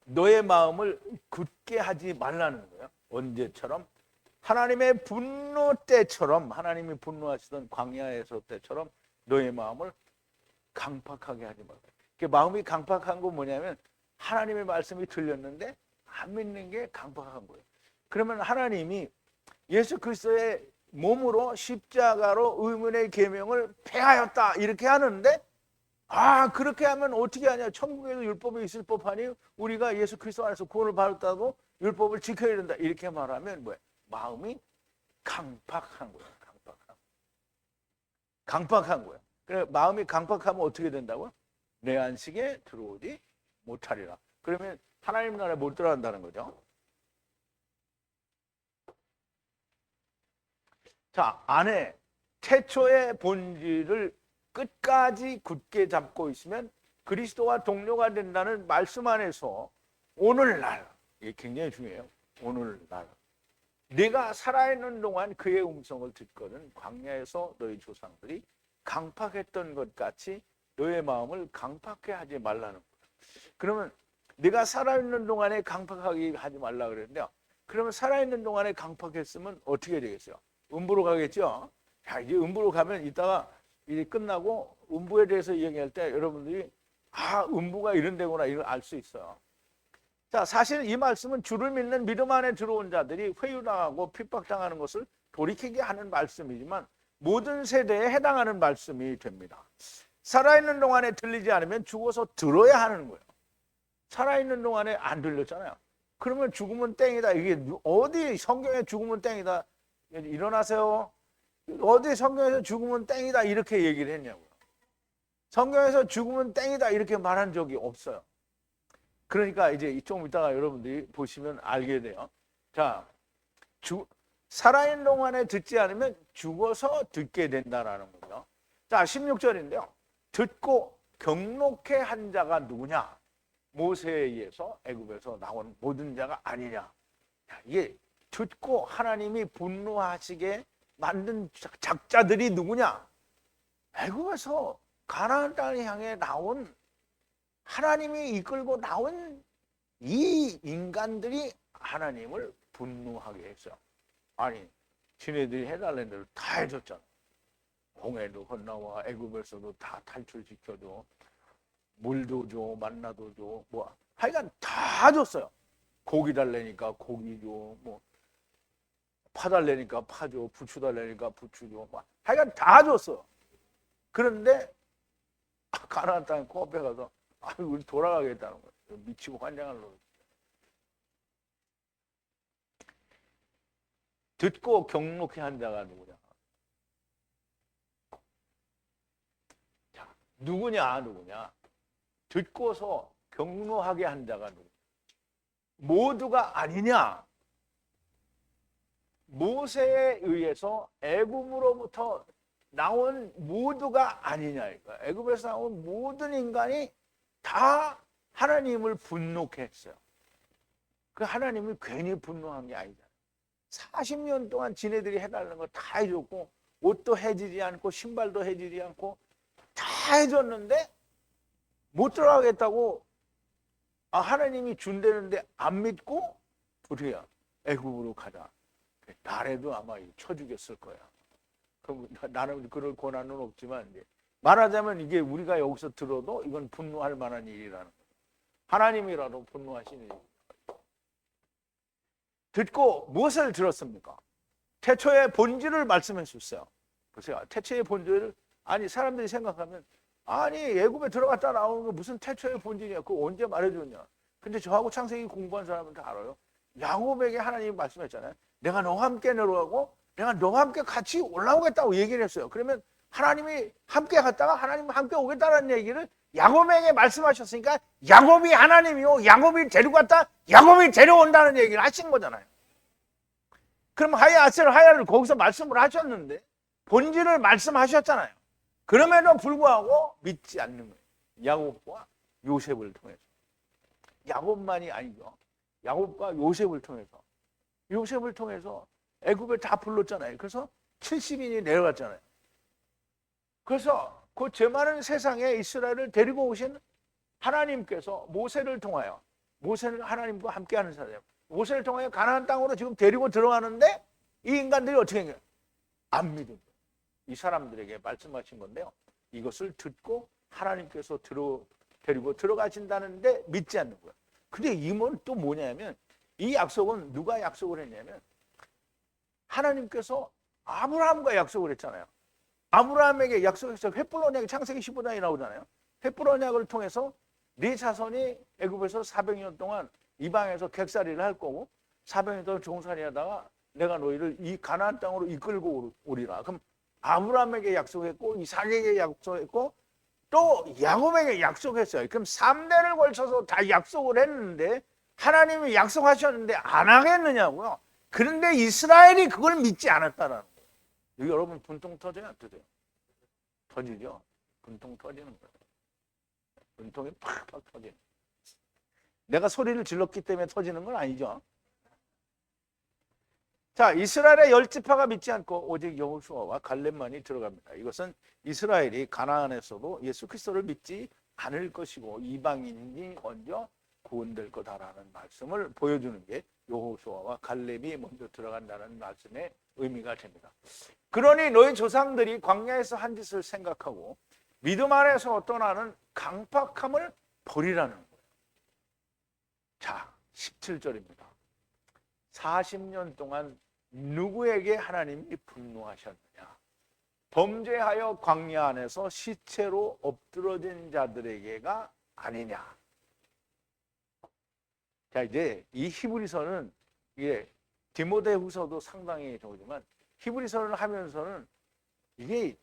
너의 마음을 굳게 하지 말라는 거예요. 언제처럼? 하나님의 분노 때처럼, 하나님이 분노하시던 광야에서 때처럼 너의 마음을 강팍하게 하지 말라. 마음이 강팍한 건 뭐냐면 하나님의 말씀이 들렸는데 안 믿는 게 강팍한 거예요. 그러면 하나님이 예수 그리스도의 몸으로 십자가로 의문의 계명을 폐하였다 이렇게 하는데, 그렇게 하면 어떻게 하냐? 천국에도 율법이 있을 법하니 우리가 예수 그리스도 안에서 구원을 받았다고 율법을 지켜야 된다 이렇게 말하면 뭐야? 마음이 강팍한 거야. 강팍한 거야. 그래, 마음이 강팍하면 어떻게 된다고요? 내 안식에 들어오지 못하리라. 그러면 하나님 나라에 못 들어간다는 거죠. 자, 안에 태초의 본질을 끝까지 굳게 잡고 있으면 그리스도와 동료가 된다는 말씀 안에서 오늘날, 이게 굉장히 중요해요. 오늘날 네가 살아있는 동안 그의 음성을 듣거든 광야에서 너희 조상들이 강팍했던 것 같이 너의 마음을 강팍해 하지 말라는 거예요. 그러면 네가 살아있는 동안에 강팍하게 하지 말라 그랬는데요. 그러면 살아있는 동안에 강팍했으면 어떻게 되겠어요? 음부로 가겠죠. 야, 이제 음부로 가면 이따가 이제 끝나고 음부에 대해서 이야기할 때 여러분들이 음부가 이런 데구나 이걸 알 수 있어요. 자, 사실 이 말씀은 주를 믿는 믿음 안에 들어온 자들이 회유당하고 핍박당하는 것을 돌이키게 하는 말씀이지만 모든 세대에 해당하는 말씀이 됩니다. 살아있는 동안에 들리지 않으면 죽어서 들어야 하는 거예요. 살아있는 동안에 안 들렸잖아요. 그러면 죽으면 땡이다. 이게 어디 성경에 죽으면 땡이다. 일어나세요. 어디 성경에서 죽으면 땡이다 이렇게 얘기를 했냐고요. 성경에서 죽으면 땡이다 이렇게 말한 적이 없어요. 그러니까 이제 좀 이따가 여러분들이 보시면 알게 돼요. 자, 살아있는 동안에 듣지 않으면 죽어서 듣게 된다라는 거죠. 자, 16절인데요. 듣고 경록해 한 자가 누구냐? 모세에 의해서 애굽에서 나온 모든 자가 아니냐? 이게 듣고 하나님이 분노하시게 만든 작자들이 누구냐? 애굽에서 가나안 땅을 향해 나온 하나님이 이끌고 나온 이 인간들이 하나님을 분노하게 했어요. 아니, 지네들이 해달라는 대로 다 해줬잖아. 홍해도 건너와 애굽에서도 다 탈출시켜줘. 물도 줘, 만나도 줘. 뭐 하여간 다 줬어요. 고기 달래니까 고기 줘. 뭐 파 달래니까 파 줘. 부추 달래니까 부추 줘. 뭐 하여간 다 줬어. 그런데 가나안 땅에 코앞에 가서 우리 돌아가겠다는 거예요. 미치고 환장할 놈. 듣고 경록해 한 자가 누구냐? 자, 누구냐? 듣고서 경노하게 한 자가 누구냐? 모두가 아니냐? 모세에 의해서 애굽으로부터 나온 모두가 아니냐? 애굽에서 나온 모든 인간이 다 하나님을 분노케 했어요. 그 하나님이 괜히 분노한 게 아니잖아요. 40년 동안 지네들이 해달라는 거 다 해줬고 옷도 해주지 않고 신발도 해주지 않고 다 해줬는데 못 들어가겠다고 하나님이 준다는데 안 믿고 어떻게 해요? 애굽으로 가자. 나라도 아마 쳐 죽였을 거야. 그럼 나는 그럴 권한은 없지만 이제 말하자면 이게 우리가 여기서 들어도 이건 분노할 만한 일이라는 거예요. 하나님이라도 분노하시는 일. 듣고 무엇을 들었습니까? 태초의 본질을 말씀해 주셨어요. 보세요. 태초의 본질을 사람들이 생각하면 애굽에 들어갔다 나오는 거 무슨 태초의 본질이야? 그거 언제 말해줬냐? 근데 저하고 창세기 공부한 사람은 다 알아요. 야곱에게 하나님이 말씀했잖아요. 내가 너와 함께 내려가고 내가 너와 함께 같이 올라오겠다고 얘기를 했어요. 그러면 하나님이 함께 갔다가 하나님 함께 오겠다는 얘기를 야곱에게 말씀하셨으니까 야곱이 하나님이요, 야곱이 데리고 갔다 야곱이 데려온다는 얘기를 하신 거잖아요. 그럼 하야를 거기서 말씀을 하셨는데 본질을 말씀하셨잖아요. 그럼에도 불구하고 믿지 않는 거예요. 야곱과 요셉을 통해서. 야곱만이 아니죠. 야곱과 요셉을 통해서 애굽에 다 불렀잖아요. 그래서 70인이 내려갔잖아요. 그래서 그 죄 많은 세상에 이스라엘을 데리고 오신 하나님께서 모세를 통하여, 모세는 하나님과 함께하는 사람이에요. 모세를 통하여 가나안 땅으로 지금 데리고 들어가는데 이 인간들이 어떻게 해요? 안 믿은 거예요. 이 사람들에게 말씀하신 건데요. 이것을 듣고 하나님께서 데리고 들어가신다는데 믿지 않는 거예요. 근데 이건 또 뭐냐면 이 약속은 누가 약속을 했냐면 하나님께서 아브라함과 약속을 했잖아요. 아브라함에게 약속해서 횃불 언약, 창세기 15장에 나오잖아요. 횃불 언약을 통해서 네 자손이 애굽에서 400년 동안 이방에서 객살이를 할 거고 400년 동안 종살이 하다가 내가 너희를 이 가나안 땅으로 이끌고 오리라. 그럼 아브라함에게 약속했고 이삭에게 약속했고 또 야곱에게 약속했어요. 그럼 3대를 걸쳐서 다 약속을 했는데 하나님이 약속하셨는데 안 하겠느냐고요. 그런데 이스라엘이 그걸 믿지 않았다라는 거예요. 여러분 분통 터져요? 안 터져요? 터지죠. 분통 터지는 거예요. 분통이 팍팍 터지는 거예요. 내가 소리를 질렀기 때문에 터지는 건 아니죠. 자, 이스라엘의 10지파가 믿지 않고 오직 여호수아와 갈렙만이 들어갑니다. 이것은 이스라엘이 가나안에서도 예수 그리스도를 믿지 않을 것이고 이방인이 먼저 구원될 거다라는 말씀을 보여주는 게 여호수아와 갈렙이 먼저 들어간다는 말씀의 의미가 됩니다. 그러니 너희 조상들이 광야에서 한 짓을 생각하고 믿음 안에서 떠나는 강팍함을 버리라는 거예요. 자, 17절입니다. 40년 동안 누구에게 하나님이 분노하셨느냐? 범죄하여 광야 안에서 시체로 엎드러진 자들에게가 아니냐? 자, 이제 이 히브리서는 이게 디모데후서도 상당히 좋지만 히브리서를 하면서는 이게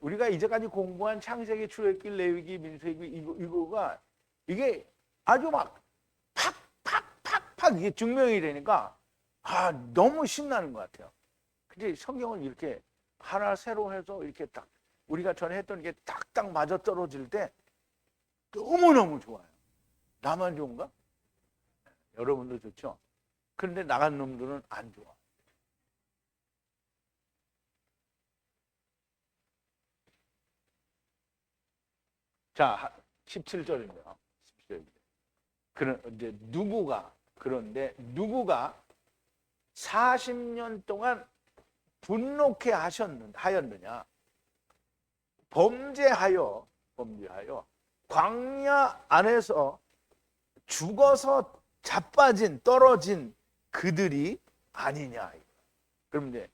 우리가 이제까지 공부한 창세기, 출애굽기, 레위기, 민수기 이거가 이게 아주 막 팍팍팍팍 이게 증명이 되니까 너무 신나는 것 같아요. 근데 성경은 이렇게 하나 새로 해서 이렇게 딱 우리가 전에 했던 게 딱딱 맞아 떨어질 때 너무너무 좋아요. 나만 좋은가? 여러분도 좋죠? 그런데 나간 놈들은 안 좋아. 자, 17절입니다. 17절입니다. 그런데 누구가 40년 동안 분노케 하였느냐? 범죄하여 광야 안에서 죽어서 자빠진 떨어진 그들이 아니냐. 그럼 이제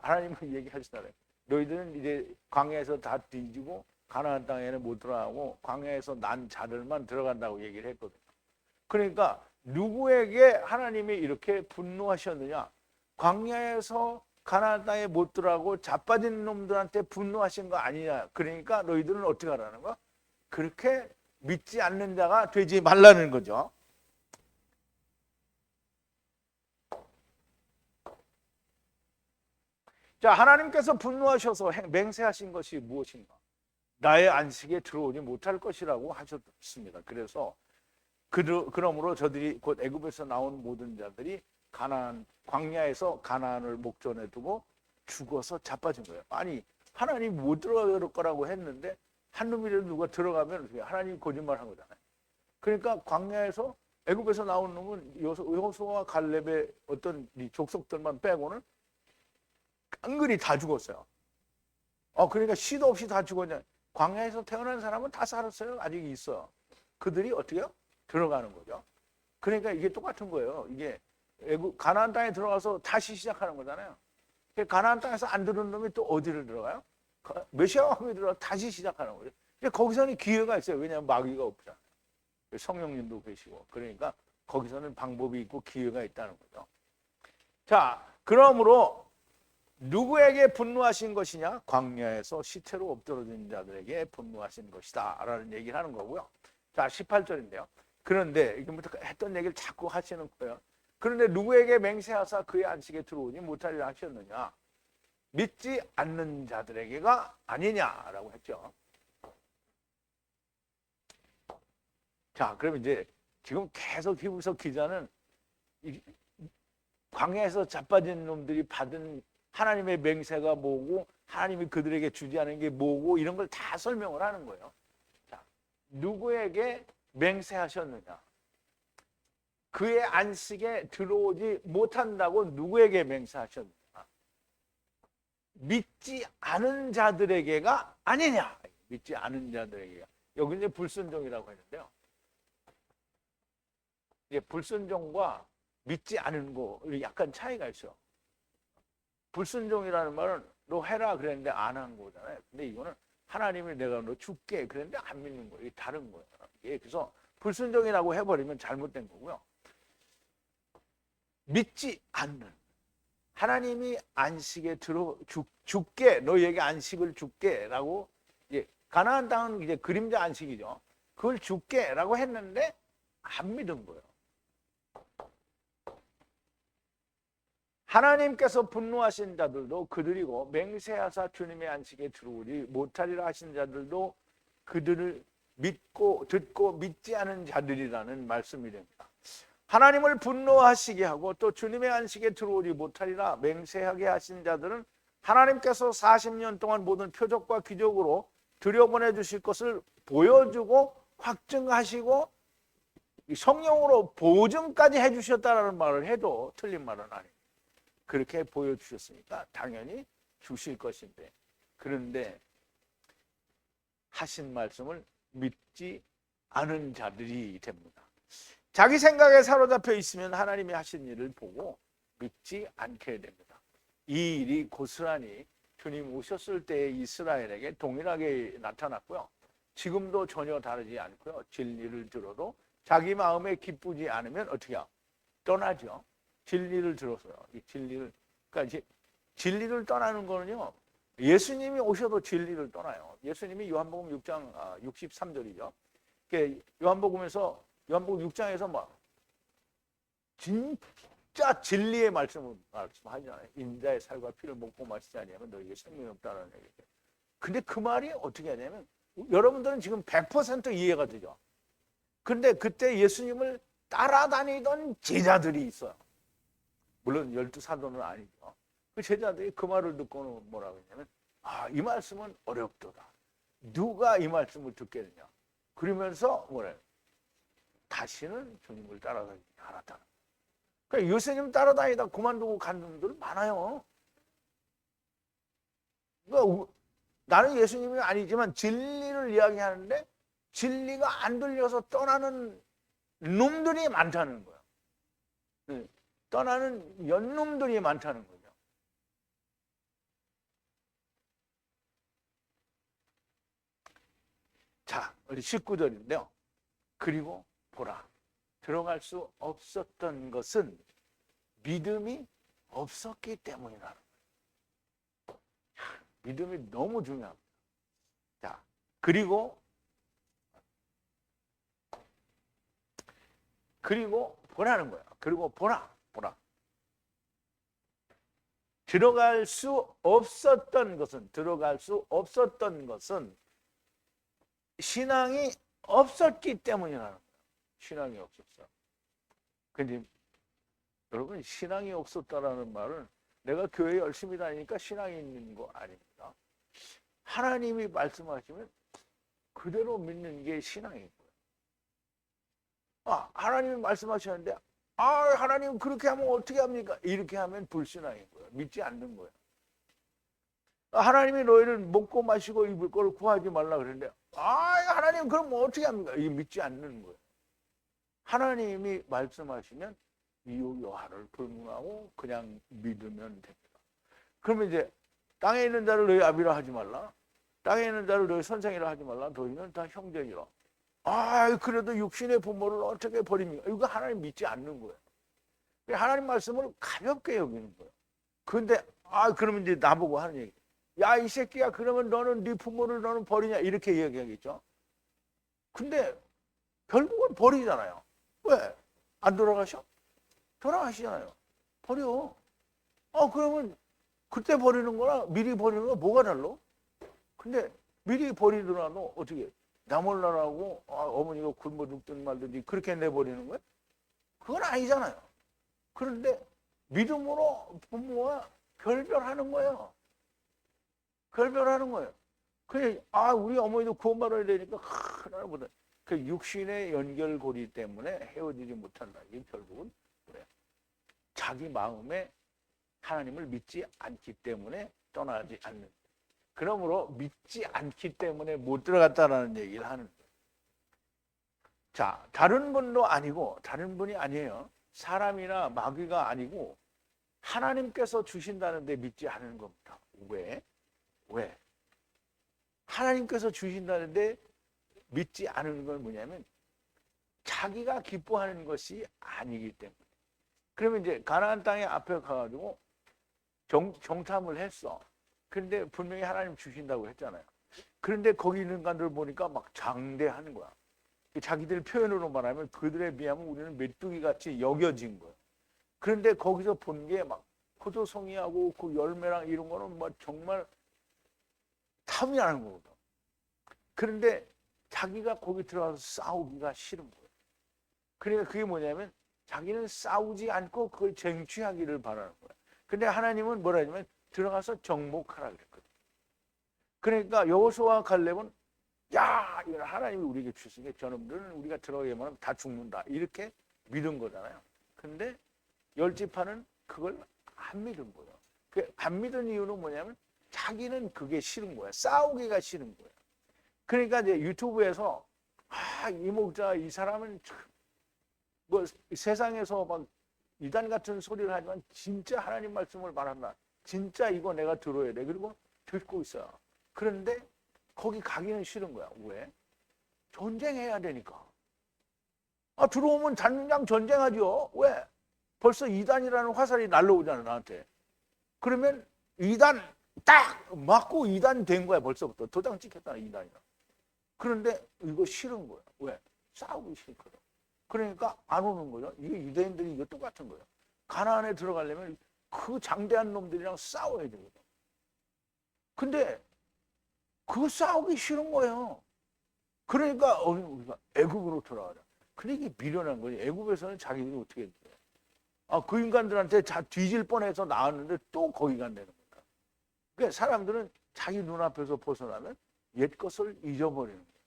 하나님은 얘기하시잖아요. 너희들은 이제 광야에서 다 뒤지고 가나안 땅에는 못 들어가고 광야에서 난 자들만 들어간다고 얘기를 했거든요. 그러니까 누구에게 하나님이 이렇게 분노하셨느냐? 광야에서 가나안 땅에 못 들어가고 자빠진 놈들한테 분노하신 거 아니냐? 그러니까 너희들은 어떻게 하라는 거야? 그렇게 믿지 않는 자가 되지 말라는 거죠. 자, 하나님께서 분노하셔서 맹세하신 것이 무엇인가? 나의 안식에 들어오지 못할 것이라고 하셨습니다. 그래서 그러므로 저들이 곧 애굽에서 나온 모든 자들이 광야에서 가나안을 목전에 두고 죽어서 자빠진 거예요. 아니, 하나님 못 들어갈 거라고 했는데 한 놈이라도 누가 들어가면 하나님이 거짓말한 거잖아요. 그러니까 광야에서 애굽에서 나온 놈은 여호수아와 갈렙의 어떤 족속들만 빼고는 깡그리 다 죽었어요. 그러니까 시도 없이 다 죽었냐. 광야에서 태어난 사람은 다 살았어요. 아직 있어요. 그들이 어떻게 해요? 들어가는 거죠. 그러니까 이게 똑같은 거예요. 이게 가나안 땅에 들어가서 다시 시작하는 거잖아요. 가나안 땅에서 안 들은 놈이 또 어디를 들어가요? 메시아와 함께 들어가 다시 시작하는 거죠. 거기서는 기회가 있어요. 왜냐하면 마귀가 없잖아요. 성령님도 계시고. 그러니까 거기서는 방법이 있고 기회가 있다는 거죠. 자, 그러므로 누구에게 분노하신 것이냐? 광야에서 시체로 엎드러진 자들에게 분노하신 것이다 라는 얘기를 하는 거고요. 자, 18절인데요. 그런데 이게부터 했던 얘기를 자꾸 하시는 거예요. 그런데 누구에게 맹세하사 그의 안식에 들어오지 못하리라 하셨느냐? 믿지 않는 자들에게가 아니냐라고 했죠. 자, 그럼 이제 지금 계속 히브리서 기자는 광야에서 자빠진 놈들이 받은 하나님의 맹세가 뭐고 하나님이 그들에게 주지 않은 게 뭐고 이런 걸 다 설명을 하는 거예요. 자, 누구에게 맹세하셨느냐? 그의 안식에 들어오지 못한다고 누구에게 맹세하셨느냐? 믿지 않은 자들에게가 아니냐? 믿지 않은 자들에게가. 여기 이제 불순종이라고 했는데요. 이제 불순종과 믿지 않은 거 약간 차이가 있어. 불순종이라는 말은 너 해라 그랬는데 안 한 거잖아요. 근데 이거는 하나님이 내가 너 줄게 그랬는데 안 믿는 거예요. 이게 다른 거예요. 그래서 불순종이라고 해버리면 잘못된 거고요. 믿지 않는 하나님이 안식에 들어 줄게 너희에게 안식을 줄게라고 가나안 땅은 이제 그림자 안식이죠. 그걸 줄게라고 했는데 안 믿은 거예요. 하나님께서 분노하신 자들도 그들이고 맹세하사 주님의 안식에 들어오지 못하리라 하신 자들도 그들을 믿고 듣고 믿지 않은 자들이라는 말씀이 됩니다. 하나님을 분노하시게 하고 또 주님의 안식에 들어오지 못하리라 맹세하게 하신 자들은 하나님께서 40년 동안 모든 표적과 기적으로 들여보내 주실 것을 보여주고 확증하시고 성령으로 보증까지 해주셨다는 말을 해도 틀린 말은 아니에요. 그렇게 보여주셨으니까 당연히 주실 것인데, 그런데 하신 말씀을 믿지 않은 자들이 됩니다. 자기 생각에 사로잡혀 있으면 하나님이 하신 일을 보고 믿지 않게 됩니다. 이 일이 고스란히 주님 오셨을 때의 이스라엘에게 동일하게 나타났고요. 지금도 전혀 다르지 않고요. 진리를 들어도 자기 마음에 기쁘지 않으면 어떻게 해요? 떠나죠. 진리를 들어서요. 이 진리를, 그러니까 이제 진리를 떠나는 거는요. 예수님이 오셔도 진리를 떠나요. 예수님이 요한복음 6장 63절이죠. 요한복음에서 요한복음 6장에서 막 진짜 진리의 말씀을 말씀하잖아요. 인자의 살과 피를 먹고 마시지 아니하면 너에게 생명이 없다는 얘기예요. 근데 그 말이 어떻게 하냐면 여러분들은 지금 100% 이해가 되죠. 근데 그때 예수님을 따라다니던 제자들이 있어요. 물론 12사도는 아니죠. 그 제자들이 그 말을 듣고는 뭐라고 했냐면 이 말씀은 어렵도다. 누가 이 말씀을 듣겠느냐. 그러면서 뭐래요? 다시는 주님을 따라다니지 않았다. 그러니까 예수님 따라다니다 그만두고 간 분들 많아요. 그러니까 나는 예수님이 아니지만 진리를 이야기하는데 진리가 안 들려서 떠나는 놈들이 많다는 거야. 떠나는 연놈들이 많다는 거죠. 자, 우리 19절인데요. 그리고 보라, 들어갈 수 없었던 것은 믿음이 없었기 때문이라는 거예요. 믿음이 너무 중요합니다. 자, 그리고 보라는 거예요. 그리고 보라. 들어갈 수 없었던 것은 신앙이 없었기 때문이라는 거예요. 신앙이 없었어. 근데 여러분, 신앙이 없었다라는 말은 내가 교회 열심히 다니니까 신앙이 있는 거 아닙니다. 하나님이 말씀하시면 그대로 믿는 게 신앙인 거예요. 하나님이 말씀하셨는데 하나님 그렇게 하면 어떻게 합니까? 이렇게 하면 불신앙인 거예요. 믿지 않는 거예요. 하나님이 너희를 먹고 마시고 입을 걸 구하지 말라 그랬는데 하나님 그럼 어떻게 합니까? 이게 믿지 않는 거예요. 하나님이 말씀하시면 이유여하를 불문하고 그냥 믿으면 됩니다. 그러면 이제 땅에 있는 자를 너희 아비라 하지 말라. 땅에 있는 자를 너희 선생이라 하지 말라. 너희는 다 형제니라. 그래도 육신의 부모를 어떻게 버립니까? 이거 하나님 믿지 않는 거예요. 하나님 말씀을 가볍게 여기는 거예요. 그런데 그러면 이제 나보고 하는 얘기. 야, 이 새끼야, 그러면 너는 네 부모를 너는 버리냐? 이렇게 얘기하겠죠. 근데 결국은 버리잖아요. 왜? 안 돌아가셔? 돌아가시잖아요. 버려. 그러면 그때 버리는 거랑 미리 버리는 거 뭐가 달라? 근데 미리 버리더라도 어떻게 나 몰라라고 어머니가 굶어 죽든 말든지 그렇게 내버리는 거예요? 그건 아니잖아요. 그런데 믿음으로 부모와 결별하는 거예요. 결별하는 거예요. 그래, 우리 어머니도 구원받아야 되니까 하나보다 그 육신의 연결고리 때문에 헤어지지 못한다. 이게 결국은 그래. 자기 마음에 하나님을 믿지 않기 때문에 떠나지 않는. 그러므로 믿지 않기 때문에 못 들어갔다라는 얘기를 하는 거예요. 자, 다른 분도 아니고 다른 분이 아니에요. 사람이나 마귀가 아니고 하나님께서 주신다는데 믿지 않는 겁니다. 왜? 하나님께서 주신다는데 믿지 않는 건 뭐냐면 자기가 기뻐하는 것이 아니기 때문에. 그러면 이제 가나안 땅에 앞에 가가지고 정탐을 했어. 그런데 분명히 하나님 주신다고 했잖아요. 그런데 거기 있는 간들 보니까 막 장대하는 거야. 자기들 표현으로 말하면 그들에 비하면 우리는 메뚜기 같이 여겨진 거예요. 그런데 거기서 본 게 막 포도송이하고 그 열매랑 이런 거는 뭐 정말 탐이 나는 거거든. 그런데 자기가 거기 들어가서 싸우기가 싫은 거예요. 그러니까 그게 뭐냐면 자기는 싸우지 않고 그걸 쟁취하기를 바라는 거예요. 근데 하나님은 뭐라 하냐면 들어가서 정복하라 그랬거든요. 그러니까 여호수아와 갈렙은 야, 이건 하나님이 우리에게 주시니까 저놈들은 우리가 들어가기만 하면 다 죽는다. 이렇게 믿은 거잖아요. 근데 열지파는 그걸 안 믿은 거예요. 안 믿은 이유는 뭐냐면 자기는 그게 싫은 거야. 싸우기가 싫은 거야. 그러니까 이제 유튜브에서 이 목자 이 사람은 뭐 세상에서 막 이단 같은 소리를 하지만 진짜 하나님 말씀을 말한다. 진짜 이거 내가 들어야 돼. 그리고 듣고 있어요. 그런데 거기 가기는 싫은 거야. 왜? 전쟁해야 되니까. 들어오면 당장 전쟁하죠. 왜? 벌써 이단이라는 화살이 날라오잖아, 나한테. 그러면 이단 딱 맞고 이단 된 거야, 벌써부터. 도장 찍혔잖아, 이단이랑. 그런데 이거 싫은 거야. 왜? 싸우기 싫거든. 그러니까 안 오는 거죠. 이게 유대인들이 이거 똑같은 거예요. 가나안에 들어가려면 그 장대한 놈들이랑 싸워야 되거든. 근데 그거 싸우기 싫은 거예요. 그러니까 우리가 애굽으로 돌아가자. 근데 이게 미련한 거지. 애굽에서는 자기들이 어떻게 돼? 그 인간들한테 다 뒤질 뻔해서 나왔는데 또 거기 간다는 거야. 그러니까 사람들은 자기 눈앞에서 벗어나면 옛 것을 잊어버리는 거예요.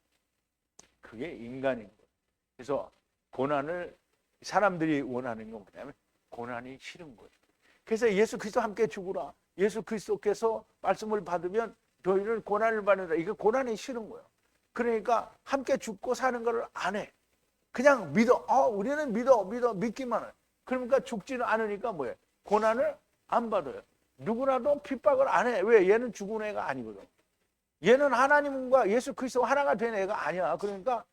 그게 인간인 거예요. 그래서 고난을 사람들이 원하는 건 뭐냐면 고난이 싫은 거예요. 그래서 예수 그리스도 함께 죽으라. 예수 그리스도께서 말씀을 받으면 너희는 고난을 받는다. 이게 고난이 싫은 거예요. 그러니까 함께 죽고 사는 걸 안 해. 그냥 믿어. 우리는 믿기만 해. 그러니까 죽지는 않으니까 뭐예요? 고난을 안 받아요. 누구라도 핍박을 안 해. 왜? 얘는 죽은 애가 아니거든. 얘는 하나님과 예수 그리스도 하나가 된 애가 아니야. 그러니까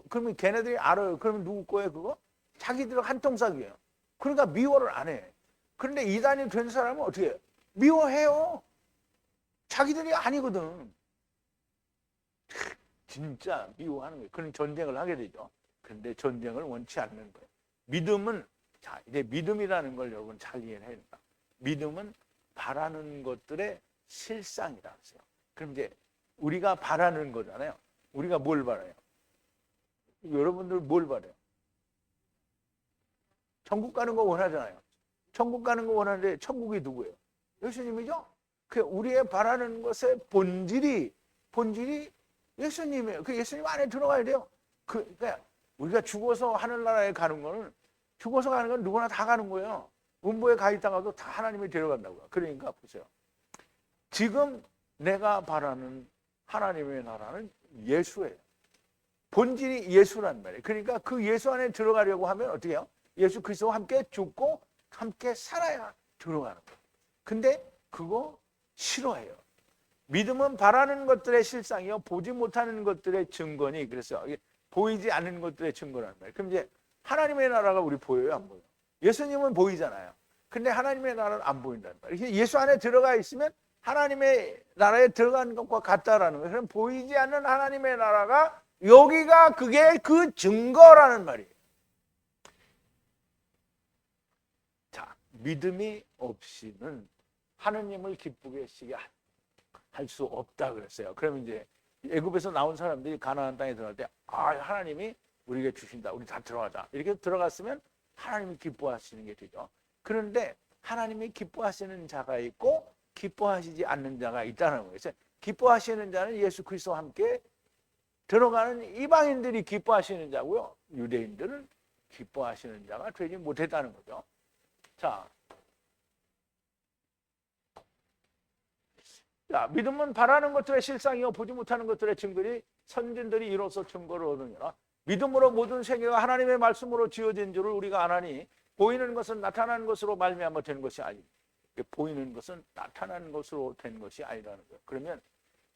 그러면 걔네들이 알아요. 그러면 누구 거예요, 그거? 자기들 한통속이에요. 그러니까 미워를 안 해. 그런데 이단이 된 사람은 어떻게 해요? 미워해요. 자기들이 아니거든. 진짜 미워하는 거예요. 그런 전쟁을 하게 되죠. 그런데 전쟁을 원치 않는 거예요. 믿음은, 자, 이제 믿음이라는 걸 여러분 잘 이해해야 된다. 믿음은 바라는 것들의 실상이라 했어요. 그럼 이제 우리가 바라는 거잖아요. 우리가 뭘 바라요? 여러분들 뭘 바라요? 천국 가는 거 원하잖아요. 천국 가는 거 원하는데 천국이 누구예요? 예수님이죠? 그 우리의 바라는 것의 본질이 예수님이에요. 그 예수님 안에 들어가야 돼요. 그러니까 우리가 죽어서 하늘나라에 가는 거는 죽어서 가는 건 누구나 다 가는 거예요. 음부에 가 있다가도 다 하나님이 데려간다고요. 그러니까 보세요. 지금 내가 바라는 하나님의 나라는 예수예요. 본질이 예수란 말이에요. 그러니까 그 예수 안에 들어가려고 하면 어떻게 해요? 예수 그리스도와 함께 죽고 함께 살아야 들어가는 거예요. 근데 그거 싫어해요. 믿음은 바라는 것들의 실상이요 보지 못하는 것들의 증거니. 그래서 보이지 않는 것들의 증거라는 말이에요. 그럼 이제 하나님의 나라가 우리 보여요, 안 보여요? 예수님은 보이잖아요. 근데 하나님의 나라는 안 보인다는 말이에요. 예수 안에 들어가 있으면 하나님의 나라에 들어간 것과 같다라는 거예요. 그럼 보이지 않는 하나님의 나라가 여기가 그게 그 증거라는 말이에요. 자, 믿음이 없이는 하느님을 기쁘게 하시게 할 수 없다 그랬어요. 그러면 이제 애굽에서 나온 사람들이 가나안 땅에 들어갈 때 하나님이 우리에게 주신다. 우리 다 들어가자. 이렇게 들어갔으면 하나님이 기뻐하시는 게 되죠. 그런데 하나님이 기뻐하시는 자가 있고 기뻐하시지 않는 자가 있다는 거예요. 그래서 기뻐하시는 자는 예수 그리스도와 함께 들어가는 이방인들이 기뻐하시는 자고요. 유대인들은 기뻐하시는 자가 되지 못했다는 거죠. 자, 믿음은 바라는 것들의 실상이요 보지 못하는 것들의 증거리 선진들이 이로써 증거를 얻으니라. 믿음으로 모든 세계가 하나님의 말씀으로 지어진 줄을 우리가 아나니 보이는 것은 나타나는 것으로 말미암아 되는 것이 아니고 보이는 것은 나타나는 것으로 된 것이 아니라는 거예요. 그러면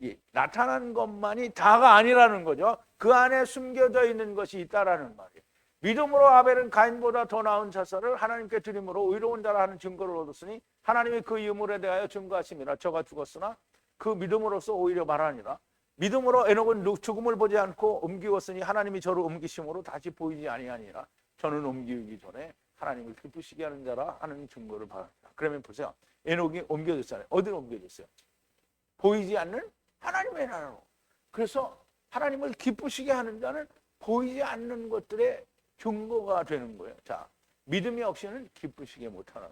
이 나타난 것만이 다가 아니라는 거죠. 그 안에 숨겨져 있는 것이 있다라는 말이에요. 믿음으로 아벨은 가인보다 더 나은 자살을 하나님께 드림으로 의로운 자라 하는 증거를 얻었으니 하나님이 그 유물에 대하여 증거하심이라. 저가 죽었으나 그 믿음으로써 오히려 말하니라. 믿음으로 에녹은 죽음을 보지 않고 옮기었으니 하나님이 저를 옮기심으로 다시 보이지 아니하니라. 저는 옮기기 전에 하나님을 기쁘시게 하는 자라 하는 증거를 받았다. 그러면 보세요. 에녹이 옮겨졌잖아요. 어디로 옮겨졌어요? 보이지 않는 하나님의 나라로. 그래서 하나님을 기쁘시게 하는 자는 보이지 않는 것들의 증거가 되는 거예요. 자, 믿음이 없이는 기쁘시게 못하는.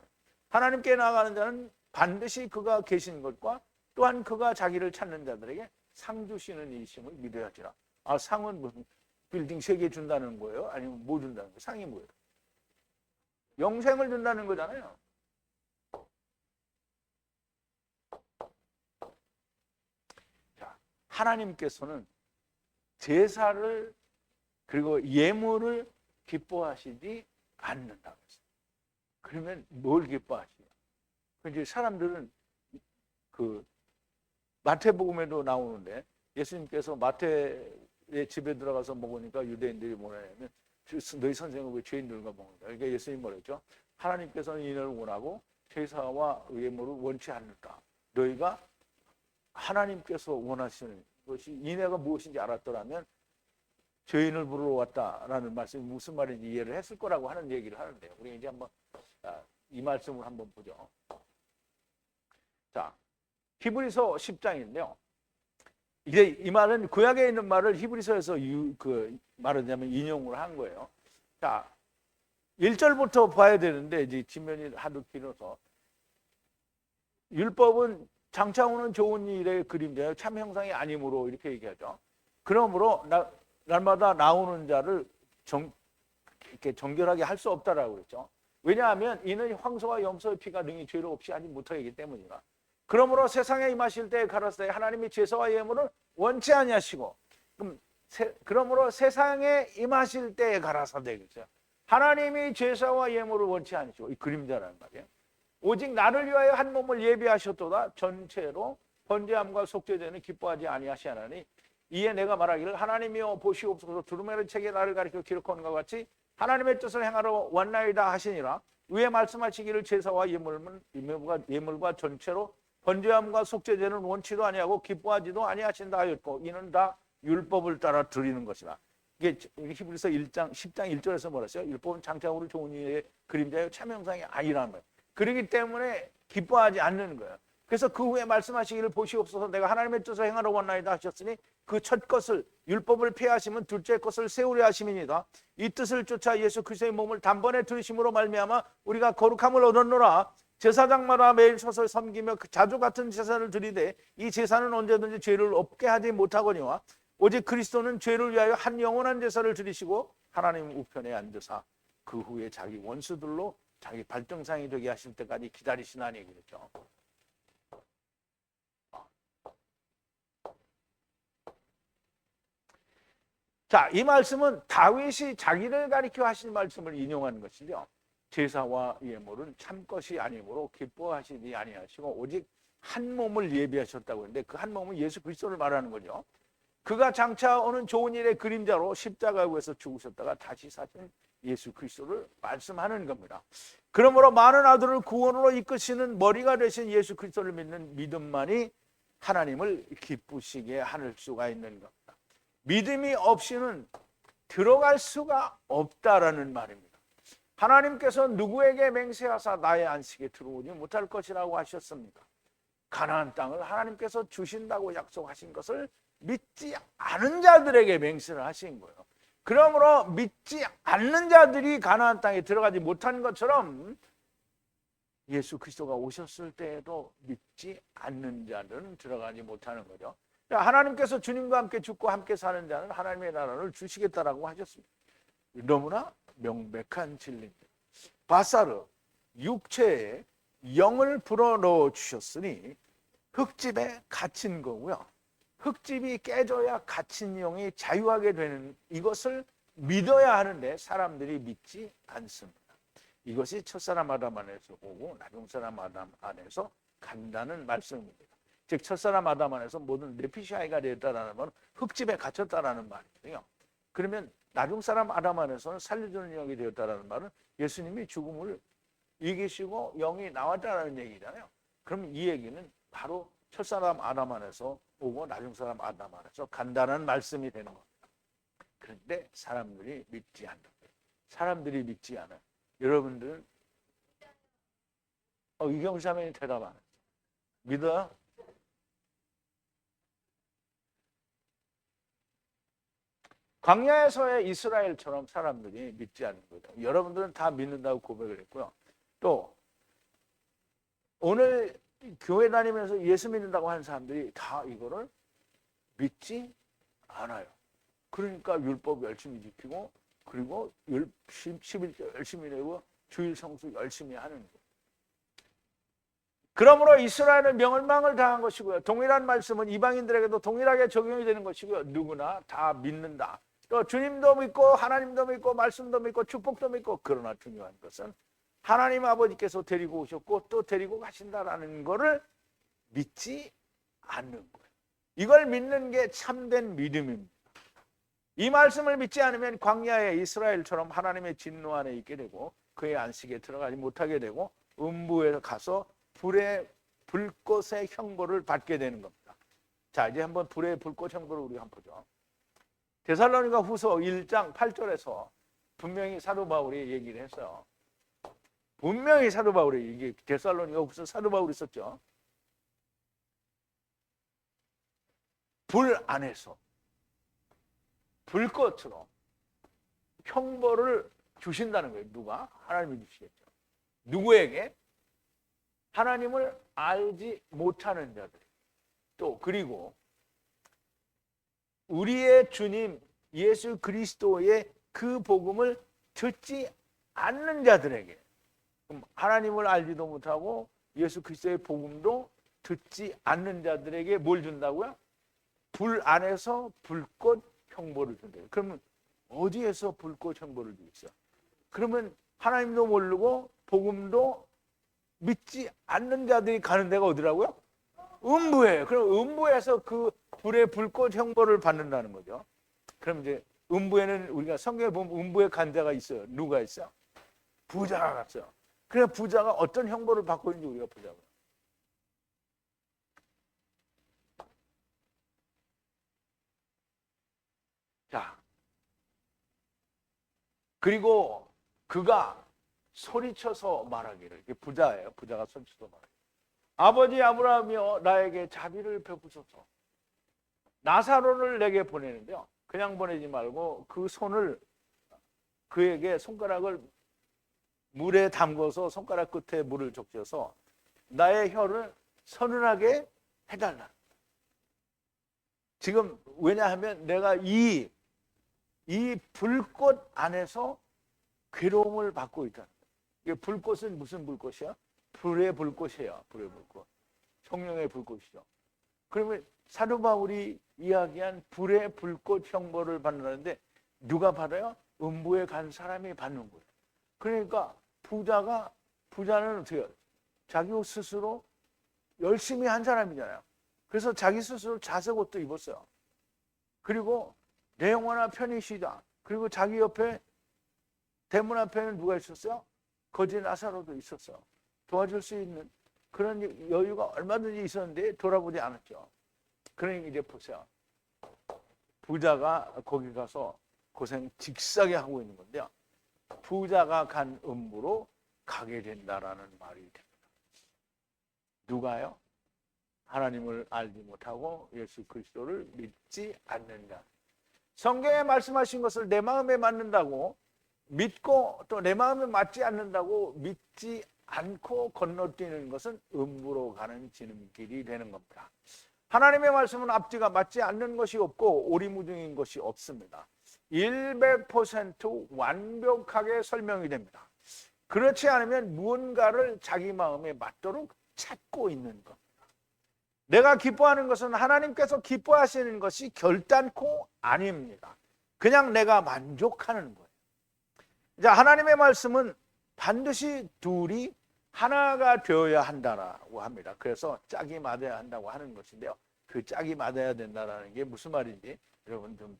하나님께 나아가는 자는 반드시 그가 계신 것과 또한 그가 자기를 찾는 자들에게 상 주시는 이심을 믿어야지라. 상은 무슨 빌딩 3개 준다는 거예요? 아니면 뭐 준다는 거예요? 상이 뭐예요? 영생을 준다는 거잖아요. 자, 하나님께서는 제사를 그리고 예물을 기뻐하시지 않는다고 했어요. 그러면 뭘 기뻐하시냐? 이제 사람들은 그 마태복음에도 나오는데 예수님께서 마태의 집에 들어가서 먹으니까 유대인들이 뭐라 하냐면 너희 선생은 왜 죄인들과 먹는다. 그러니까 예수님 뭐랬죠? 하나님께서는 인을 원하고 제사와 예물을 원치 않는다. 너희가 하나님께서 원하시는 것이 인애가 무엇인지 알았더라면 죄인을 부르러 왔다라는 말씀이 무슨 말인지 이해를 했을 거라고 하는 얘기를 하는데요. 우리 이제 한번 이 말씀을 한번 보죠. 자, 히브리서 10장인데요. 이제 이 말은 구약에 있는 말을 히브리서에서 말하자면 인용을 한 거예요. 자, 1절부터 봐야 되는데 이제 지면이 하도 길어서 율법은 장차 오는 좋은 일의 그림자요 참 형상이 아니므로 이렇게 얘기하죠. 그러므로 날마다 나오는 자를 이렇게 정결하게 할 수 없다라고 그랬죠. 왜냐하면 이는 황소와 염소의 피가 능히 죄를 없이 하지 못하기 때문이라. 그러므로 세상에 임하실 때에 가라사대 하나님이 제사와 예물을 원치 아니하시고 그러므로 세상에 임하실 때에 가라사대 그랬어요. 하나님이 제사와 예물을 원치 않으시고 이 그림자라는 말이에요. 오직 나를 위하여 한 몸을 예비하셨도다. 전체로 번제함과 속죄제는 기뻐하지 아니하시나니 이에 내가 말하기를 하나님이여 보시옵소서 두루마리 책에 나를 가리켜 기록한 것 같이 하나님의 뜻을 행하러 왔나이다 하시니라. 위에 말씀하시기를 제사와 예물과 전체로 번제함과 속죄제는 원치도 아니하고 기뻐하지도 아니하신다 하였고 이는 다 율법을 따라 드리는 것이라. 이게 히브리서 10장 1절에서 뭐라 했어요? 율법은 장차오를 좋은 일의 그림자요 참 형상이 아니라는 거예요. 그렇기 때문에 기뻐하지 않는 거예요. 그래서 그 후에 말씀하시기를 보시옵소서 내가 하나님의 뜻을 행하러 왔나이다 하셨으니 그 첫 것을 율법을 폐하시면 둘째 것을 세우려 하심이니이다. 이 뜻을 쫓아 예수 그리스도의 몸을 단번에 들으심으로 말미암아 우리가 거룩함을 얻었노라. 제사장마다 매일 서서 섬기며 자주 같은 제사를 드리되 이 제사는 언제든지 죄를 없게 하지 못하거니와 오직 그리스도는 죄를 위하여 한 영원한 제사를 드리시고 하나님 우편에 앉으사 그 후에 자기 원수들로 자기 발등상이 되게 하실 때까지 기다리시나니 그랬죠. 자, 이 말씀은 다윗이 자기를 가리켜 하신 말씀을 인용하는 것이죠. 제사와 예물은 참 것이 아니므로 기뻐하시지 아니하시고 오직 한 몸을 예비하셨다고 했는데 그 한 몸은 예수 그리스도를 말하는 거죠. 그가 장차 오는 좋은 일의 그림자로 십자가에 위해서 죽으셨다가 다시 사신 예수 그리스도를 말씀하는 겁니다. 그러므로 많은 아들을 구원으로 이끄시는 머리가 되신 예수 그리스도를 믿는 믿음만이 하나님을 기쁘시게 할 수가 있는 겁니다. 믿음이 없이는 들어갈 수가 없다라는 말입니다. 하나님께서 누구에게 맹세하사 나의 안식에 들어오지 못할 것이라고 하셨습니까? 가나안 땅을 하나님께서 주신다고 약속하신 것을 믿지 않은 자들에게 맹세를 하신 거예요. 그러므로 믿지 않는 자들이 가나안 땅에 들어가지 못한 것처럼 예수 그리스도가 오셨을 때에도 믿지 않는 자들은 들어가지 못하는 거죠. 하나님께서 주님과 함께 죽고 함께 사는 자는 하나님의 나라를 주시겠다라고 하셨습니다. 너무나 명백한 진리입니다. 바사르 육체에 영을 불어넣어 주셨으니 흙집에 갇힌 거고요. 흙집이 깨져야 갇힌 영이 자유하게 되는 이것을 믿어야 하는데 사람들이 믿지 않습니다. 이것이 첫사람 아담 안에서 오고 나중사람 아담 안에서 간다는 말씀입니다. 즉 첫사람 아담 안에서 모든 네피샤이가 되었다라는 건 흙집에 갇혔다라는 말이거든요. 그러면 나중사람 아담 안에서는 살려주는 영이 되었다라는 말은 예수님이 죽음을 이기시고 영이 나왔다는 얘기잖아요. 그럼 이 얘기는 바로 첫사람 아담 안에서 오고 나중사람 아담 안에서 간다는 말씀이 되는 겁니다. 그런데 사람들이 믿지 않는 거예요. 사람들이 믿지 않아요. 여러분들은 이경사면이 대답 안 했어요. 믿어요? 광야에서의 이스라엘처럼 사람들이 믿지 않는 거죠. 여러분들은 다 믿는다고 고백을 했고요. 또 오늘 교회 다니면서 예수 믿는다고 하는 사람들이 다 이거를 믿지 않아요. 그러니까 율법 열심히 지키고 그리고 11조 열심히 내고 주일 성수 열심히 하는 거예요. 그러므로 이스라엘은 멸망을 당한 것이고요. 동일한 말씀은 이방인들에게도 동일하게 적용이 되는 것이고요. 누구나 다 믿는다. 또 주님도 믿고 하나님도 믿고 말씀도 믿고 축복도 믿고, 그러나 중요한 것은 하나님 아버지께서 데리고 오셨고 또 데리고 가신다라는 것을 믿지 않는 거예요. 이걸 믿는 게 참된 믿음입니다. 이 말씀을 믿지 않으면 광야의 이스라엘처럼 하나님의 진노 안에 있게 되고 그의 안식에 들어가지 못하게 되고 음부에 가서 불꽃의 형벌을 받게 되는 겁니다. 자, 이제 한번 불의 불꽃 형벌을 우리가 한번 보죠. 데살로니가 후서 1장 8절에서 분명히 사도 바울이 얘기를 했어요. 분명히 사도 바울이, 이게 데살로니가 후서 사도 바울이 썼죠. 불 안에서 불꽃으로 형벌을 주신다는 거예요. 누가? 하나님이 주시겠죠. 누구에게? 하나님을 알지 못하는 자들. 또 그리고 우리의 주님 예수 그리스도의 그 복음을 듣지 않는 자들에게, 그럼 하나님을 알지도 못하고 예수 그리스도의 복음도 듣지 않는 자들에게 뭘 준다고요? 불 안에서 불꽃 형벌을 준대요. 그러면 어디에서 불꽃 형벌을 주겠어요? 그러면 하나님도 모르고 복음도 믿지 않는 자들이 가는 데가 어디라고요? 음부예요. 그럼 음부에서 그 불의 불꽃 형벌을 받는다는 거죠. 그럼 이제 음부에는 우리가 성경에 보면 음부에 간 자가 있어요. 누가 있어요? 부자가 갔어요. 그래 부자가 어떤 형벌을 받고 있는지 우리가 보자고요. 자, 그리고 그가 소리쳐서 말하기를, 이게 부자예요. 부자가 소리쳐서 말하기를, 아버지 아브라함이여 나에게 자비를 베푸소서. 나사로를 내게 보내는데요, 그냥 보내지 말고 그 손을, 그에게 손가락을 물에 담궈서 손가락 끝에 물을 적셔서 나의 혀를 서늘하게 해달라. 지금 왜냐하면 내가 이 불꽃 안에서 괴로움을 받고 있다. 이게 불꽃은 무슨 불꽃이야? 불의 불꽃이에요. 불의 불꽃. 성령의 불꽃이죠. 그러면 사도 바울이 이야기한 불의 불꽃 형벌을 받는다는데 누가 받아요? 음부에 간 사람이 받는 거예요. 그러니까 부자는 어떻게 해요? 자기 스스로 열심히 한 사람이잖아요. 그래서 자기 스스로 자색 옷도 입었어요. 그리고 내 영혼아 편히 쉬다. 그리고 자기 옆에 대문 앞에는 누가 있었어요? 거지 나사로도 있었어. 도와줄 수 있는 그런 여유가 얼마든지 있었는데 돌아보지 않았죠. 그러니 이제 보세요. 부자가 거기 가서 고생 직사게 하고 있는 건데요. 부자가 간 음부로 가게 된다라는 말이 됩니다. 누가요? 하나님을 알지 못하고 예수 그리스도를 믿지 않는 자. 성경에 말씀하신 것을 내 마음에 맞는다고 믿고 또 내 마음에 맞지 않는다고 믿지 않고 건너뛰는 것은 음부로 가는 지름길이 되는 겁니다. 하나님의 말씀은 앞뒤가 맞지 않는 것이 없고 오리무중인 것이 없습니다. 100% 완벽하게 설명이 됩니다. 그렇지 않으면 무언가를 자기 마음에 맞도록 찾고 있는 겁니다. 내가 기뻐하는 것은 하나님께서 기뻐하시는 것이 결단코 아닙니다. 그냥 내가 만족하는 거예요. 자, 하나님의 말씀은 반드시 둘이 하나가 되어야 한다라고 합니다. 그래서 짝이 맞아야 한다고 하는 것인데요. 그 짝이 맞아야 된다라는 게 무슨 말인지 여러분 좀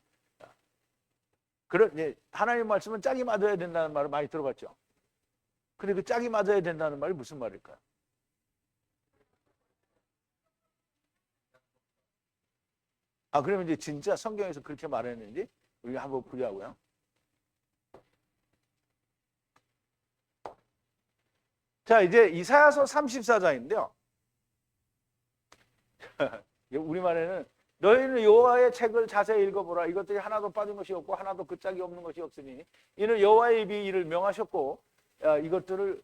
하나님의 말씀은 짝이 맞아야 된다는 말을 많이 들어봤죠. 근데 그 짝이 맞아야 된다는 말이 무슨 말일까요? 그러면 이제 진짜 성경에서 그렇게 말했는지 우리가 한번 보자고요. 자, 이제 이사야서 34장인데요. 우리말에는 너희는 여호와의 책을 자세히 읽어보라. 이것들이 하나도 빠진 것이 없고 하나도 그 짝이 없는 것이 없으니 이는 여호와의 입이 이를 명하셨고 이것들을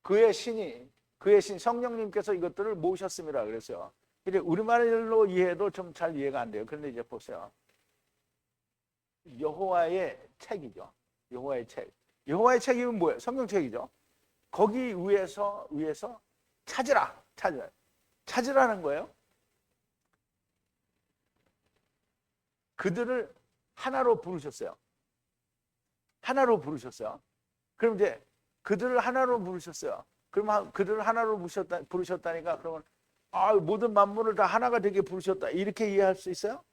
그의 신 성령님께서 이것들을 모으셨습니다. 그랬어요. 근데 우리말로 이해해도 좀 잘 이해가 안 돼요. 그런데 이제 보세요. 여호와의 책이죠. 여호와의 책. 여호와의 책이면 뭐예요? 성경책이죠. 거기 위에서 찾으라는 거예요. 그들을 하나로 부르셨어요. 그럼 이제 그들을 하나로 부르셨어요. 그러면 그들을 하나로 부르셨다니까 그러면 모든 만물을 다 하나가 되게 부르셨다 이렇게 이해할 수 있어요?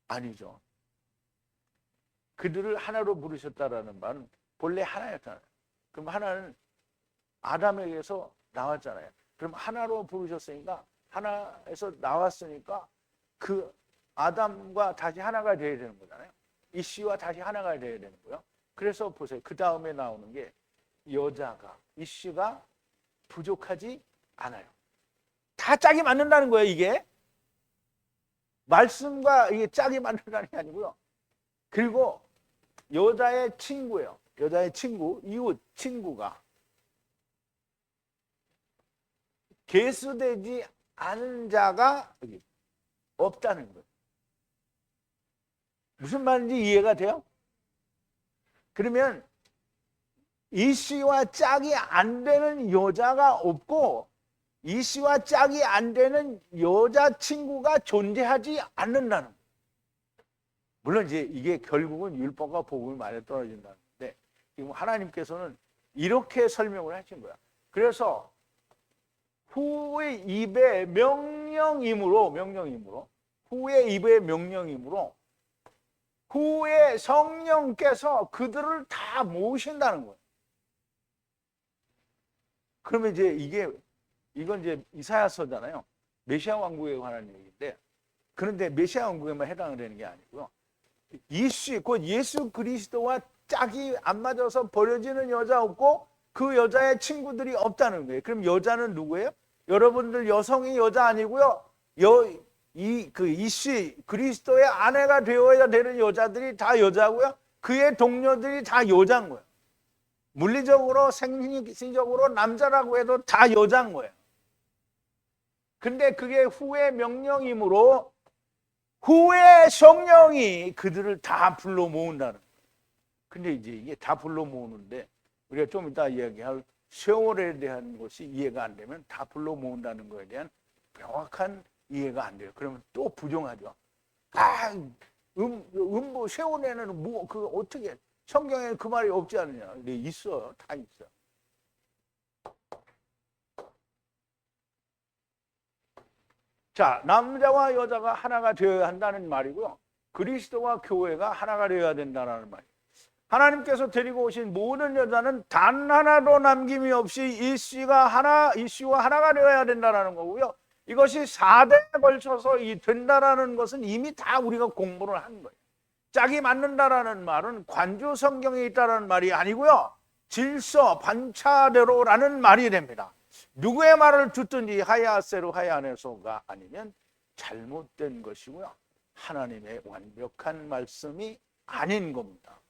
아니죠. 그들을 하나로 부르셨다라는 말은 본래 하나였잖아요. 그럼 하나는 아담에게서 나왔잖아요. 그럼 하나로 부르셨으니까 하나에서 나왔으니까 그 아담과 다시 하나가 되어야 되는 거잖아요. 이씨와 다시 하나가 되어야 되는 거예요. 그래서 보세요. 그 다음에 나오는 게 여자가 이씨가 부족하지 않아요. 다 짝이 맞는다는 거예요. 이게 말씀과 이게 짝이 맞는다는 게 아니고요. 그리고 여자의 친구예요. 여자의 친구, 이웃 친구가 계수되지 않은 자가 여기 없다는 거예요. 무슨 말인지 이해가 돼요? 그러면 이씨와 짝이 안 되는 여자가 없고 이씨와 짝이 안 되는 여자친구가 존재하지 않는다는 거예요. 물론 이제 이게 결국은 율법과 복음이 많이 떨어진다는데 지금 하나님께서는 이렇게 설명을 하신 거야. 그래서 후의 입의 명령이므로 후의 입의 명령이므로 후의 성령께서 그들을 다 모으신다는 거예요. 그러면 이제 이건 이제 이사야서잖아요. 메시아 왕국에 관한 얘기인데 그런데 메시아 왕국에만 해당을 되는 게 아니고요. 곧 예수 그리스도와 짝이 안 맞아서 버려지는 여자 없고 그 여자의 친구들이 없다는 거예요. 그럼 여자는 누구예요? 여러분들 여성이 여자 아니고요. 이씨 그리스도의 아내가 되어야 되는 여자들이 다 여자고요. 그의 동료들이 다 여자인 거예요. 물리적으로 생리적으로 남자라고 해도 다 여자인 거예요. 근데 그게 후의 명령이므로 후의 성령이 그들을 다 불러 모은다는 거예요. 근데 이제 이게 다 불러 모으는데 우리가 좀 이따 이야기할 세월에 대한 것이 이해가 안 되면 다 불러 모은다는 것에 대한 명확한 이해가 안 돼요. 그러면 또 부정하죠. 세월에는 어떻게 성경에 그 말이 없지 않느냐? 근데 있어, 다 있어. 자, 남자와 여자가 하나가 되어야 한다는 말이고요. 그리스도와 교회가 하나가 되어야 된다는 말이에요. 하나님께서 데리고 오신 모든 여자는 단 하나도 남김이 없이 이씨와 하나가 되어야 된다는 거고요. 이것이 4대에 걸쳐서 된다라는 것은 이미 다 우리가 공부를 한 거예요. 짝이 맞는다라는 말은 관주 성경에 있다라는 말이 아니고요. 질서 반차대로라는 말이 됩니다. 누구의 말을 듣든지 하야세로 하야네소가 아니면 잘못된 것이고요. 하나님의 완벽한 말씀이 아닌 겁니다.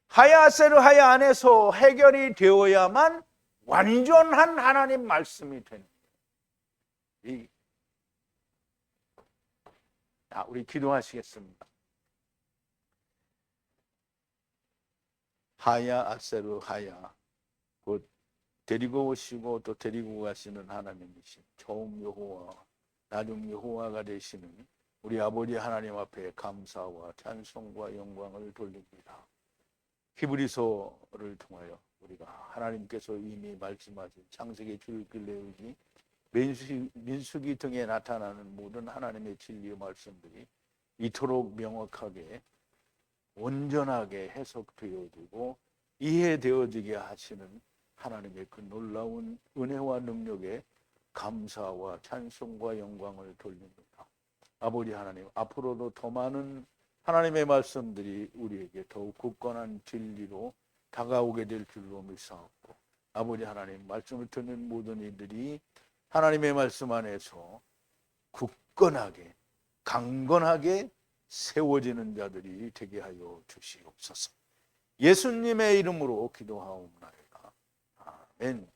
하야세르 하야안에서 해결이 되어야만 완전한 하나님 말씀이 되는 거예요. 우리 기도하시겠습니다. 하야 아세르 하야, 곧 데리고 오시고 또 데리고 가시는 하나님이신 처음 여호와 나중 여호와가 되시는 우리 아버지 하나님 앞에 감사와 찬송과 영광을 돌립니다. 히브리서를 통하여 우리가 하나님께서 이미 말씀하신 창세기, 출애굽기, 레위기, 민수기 등에 나타나는 모든 하나님의 진리의 말씀들이 이토록 명확하게 온전하게 해석되어지고 이해되어지게 하시는 하나님의 그 놀라운 은혜와 능력에 감사와 찬송과 영광을 돌립니다. 아버지 하나님, 앞으로도 더 많은 하나님의 말씀들이 우리에게 더욱 굳건한 진리로 다가오게 될 줄로 믿사옵고, 아버지 하나님, 말씀을 듣는 모든 이들이 하나님의 말씀 안에서 굳건하게 강건하게 세워지는 자들이 되게 하여 주시옵소서. 예수님의 이름으로 기도하옵나이다. 아멘.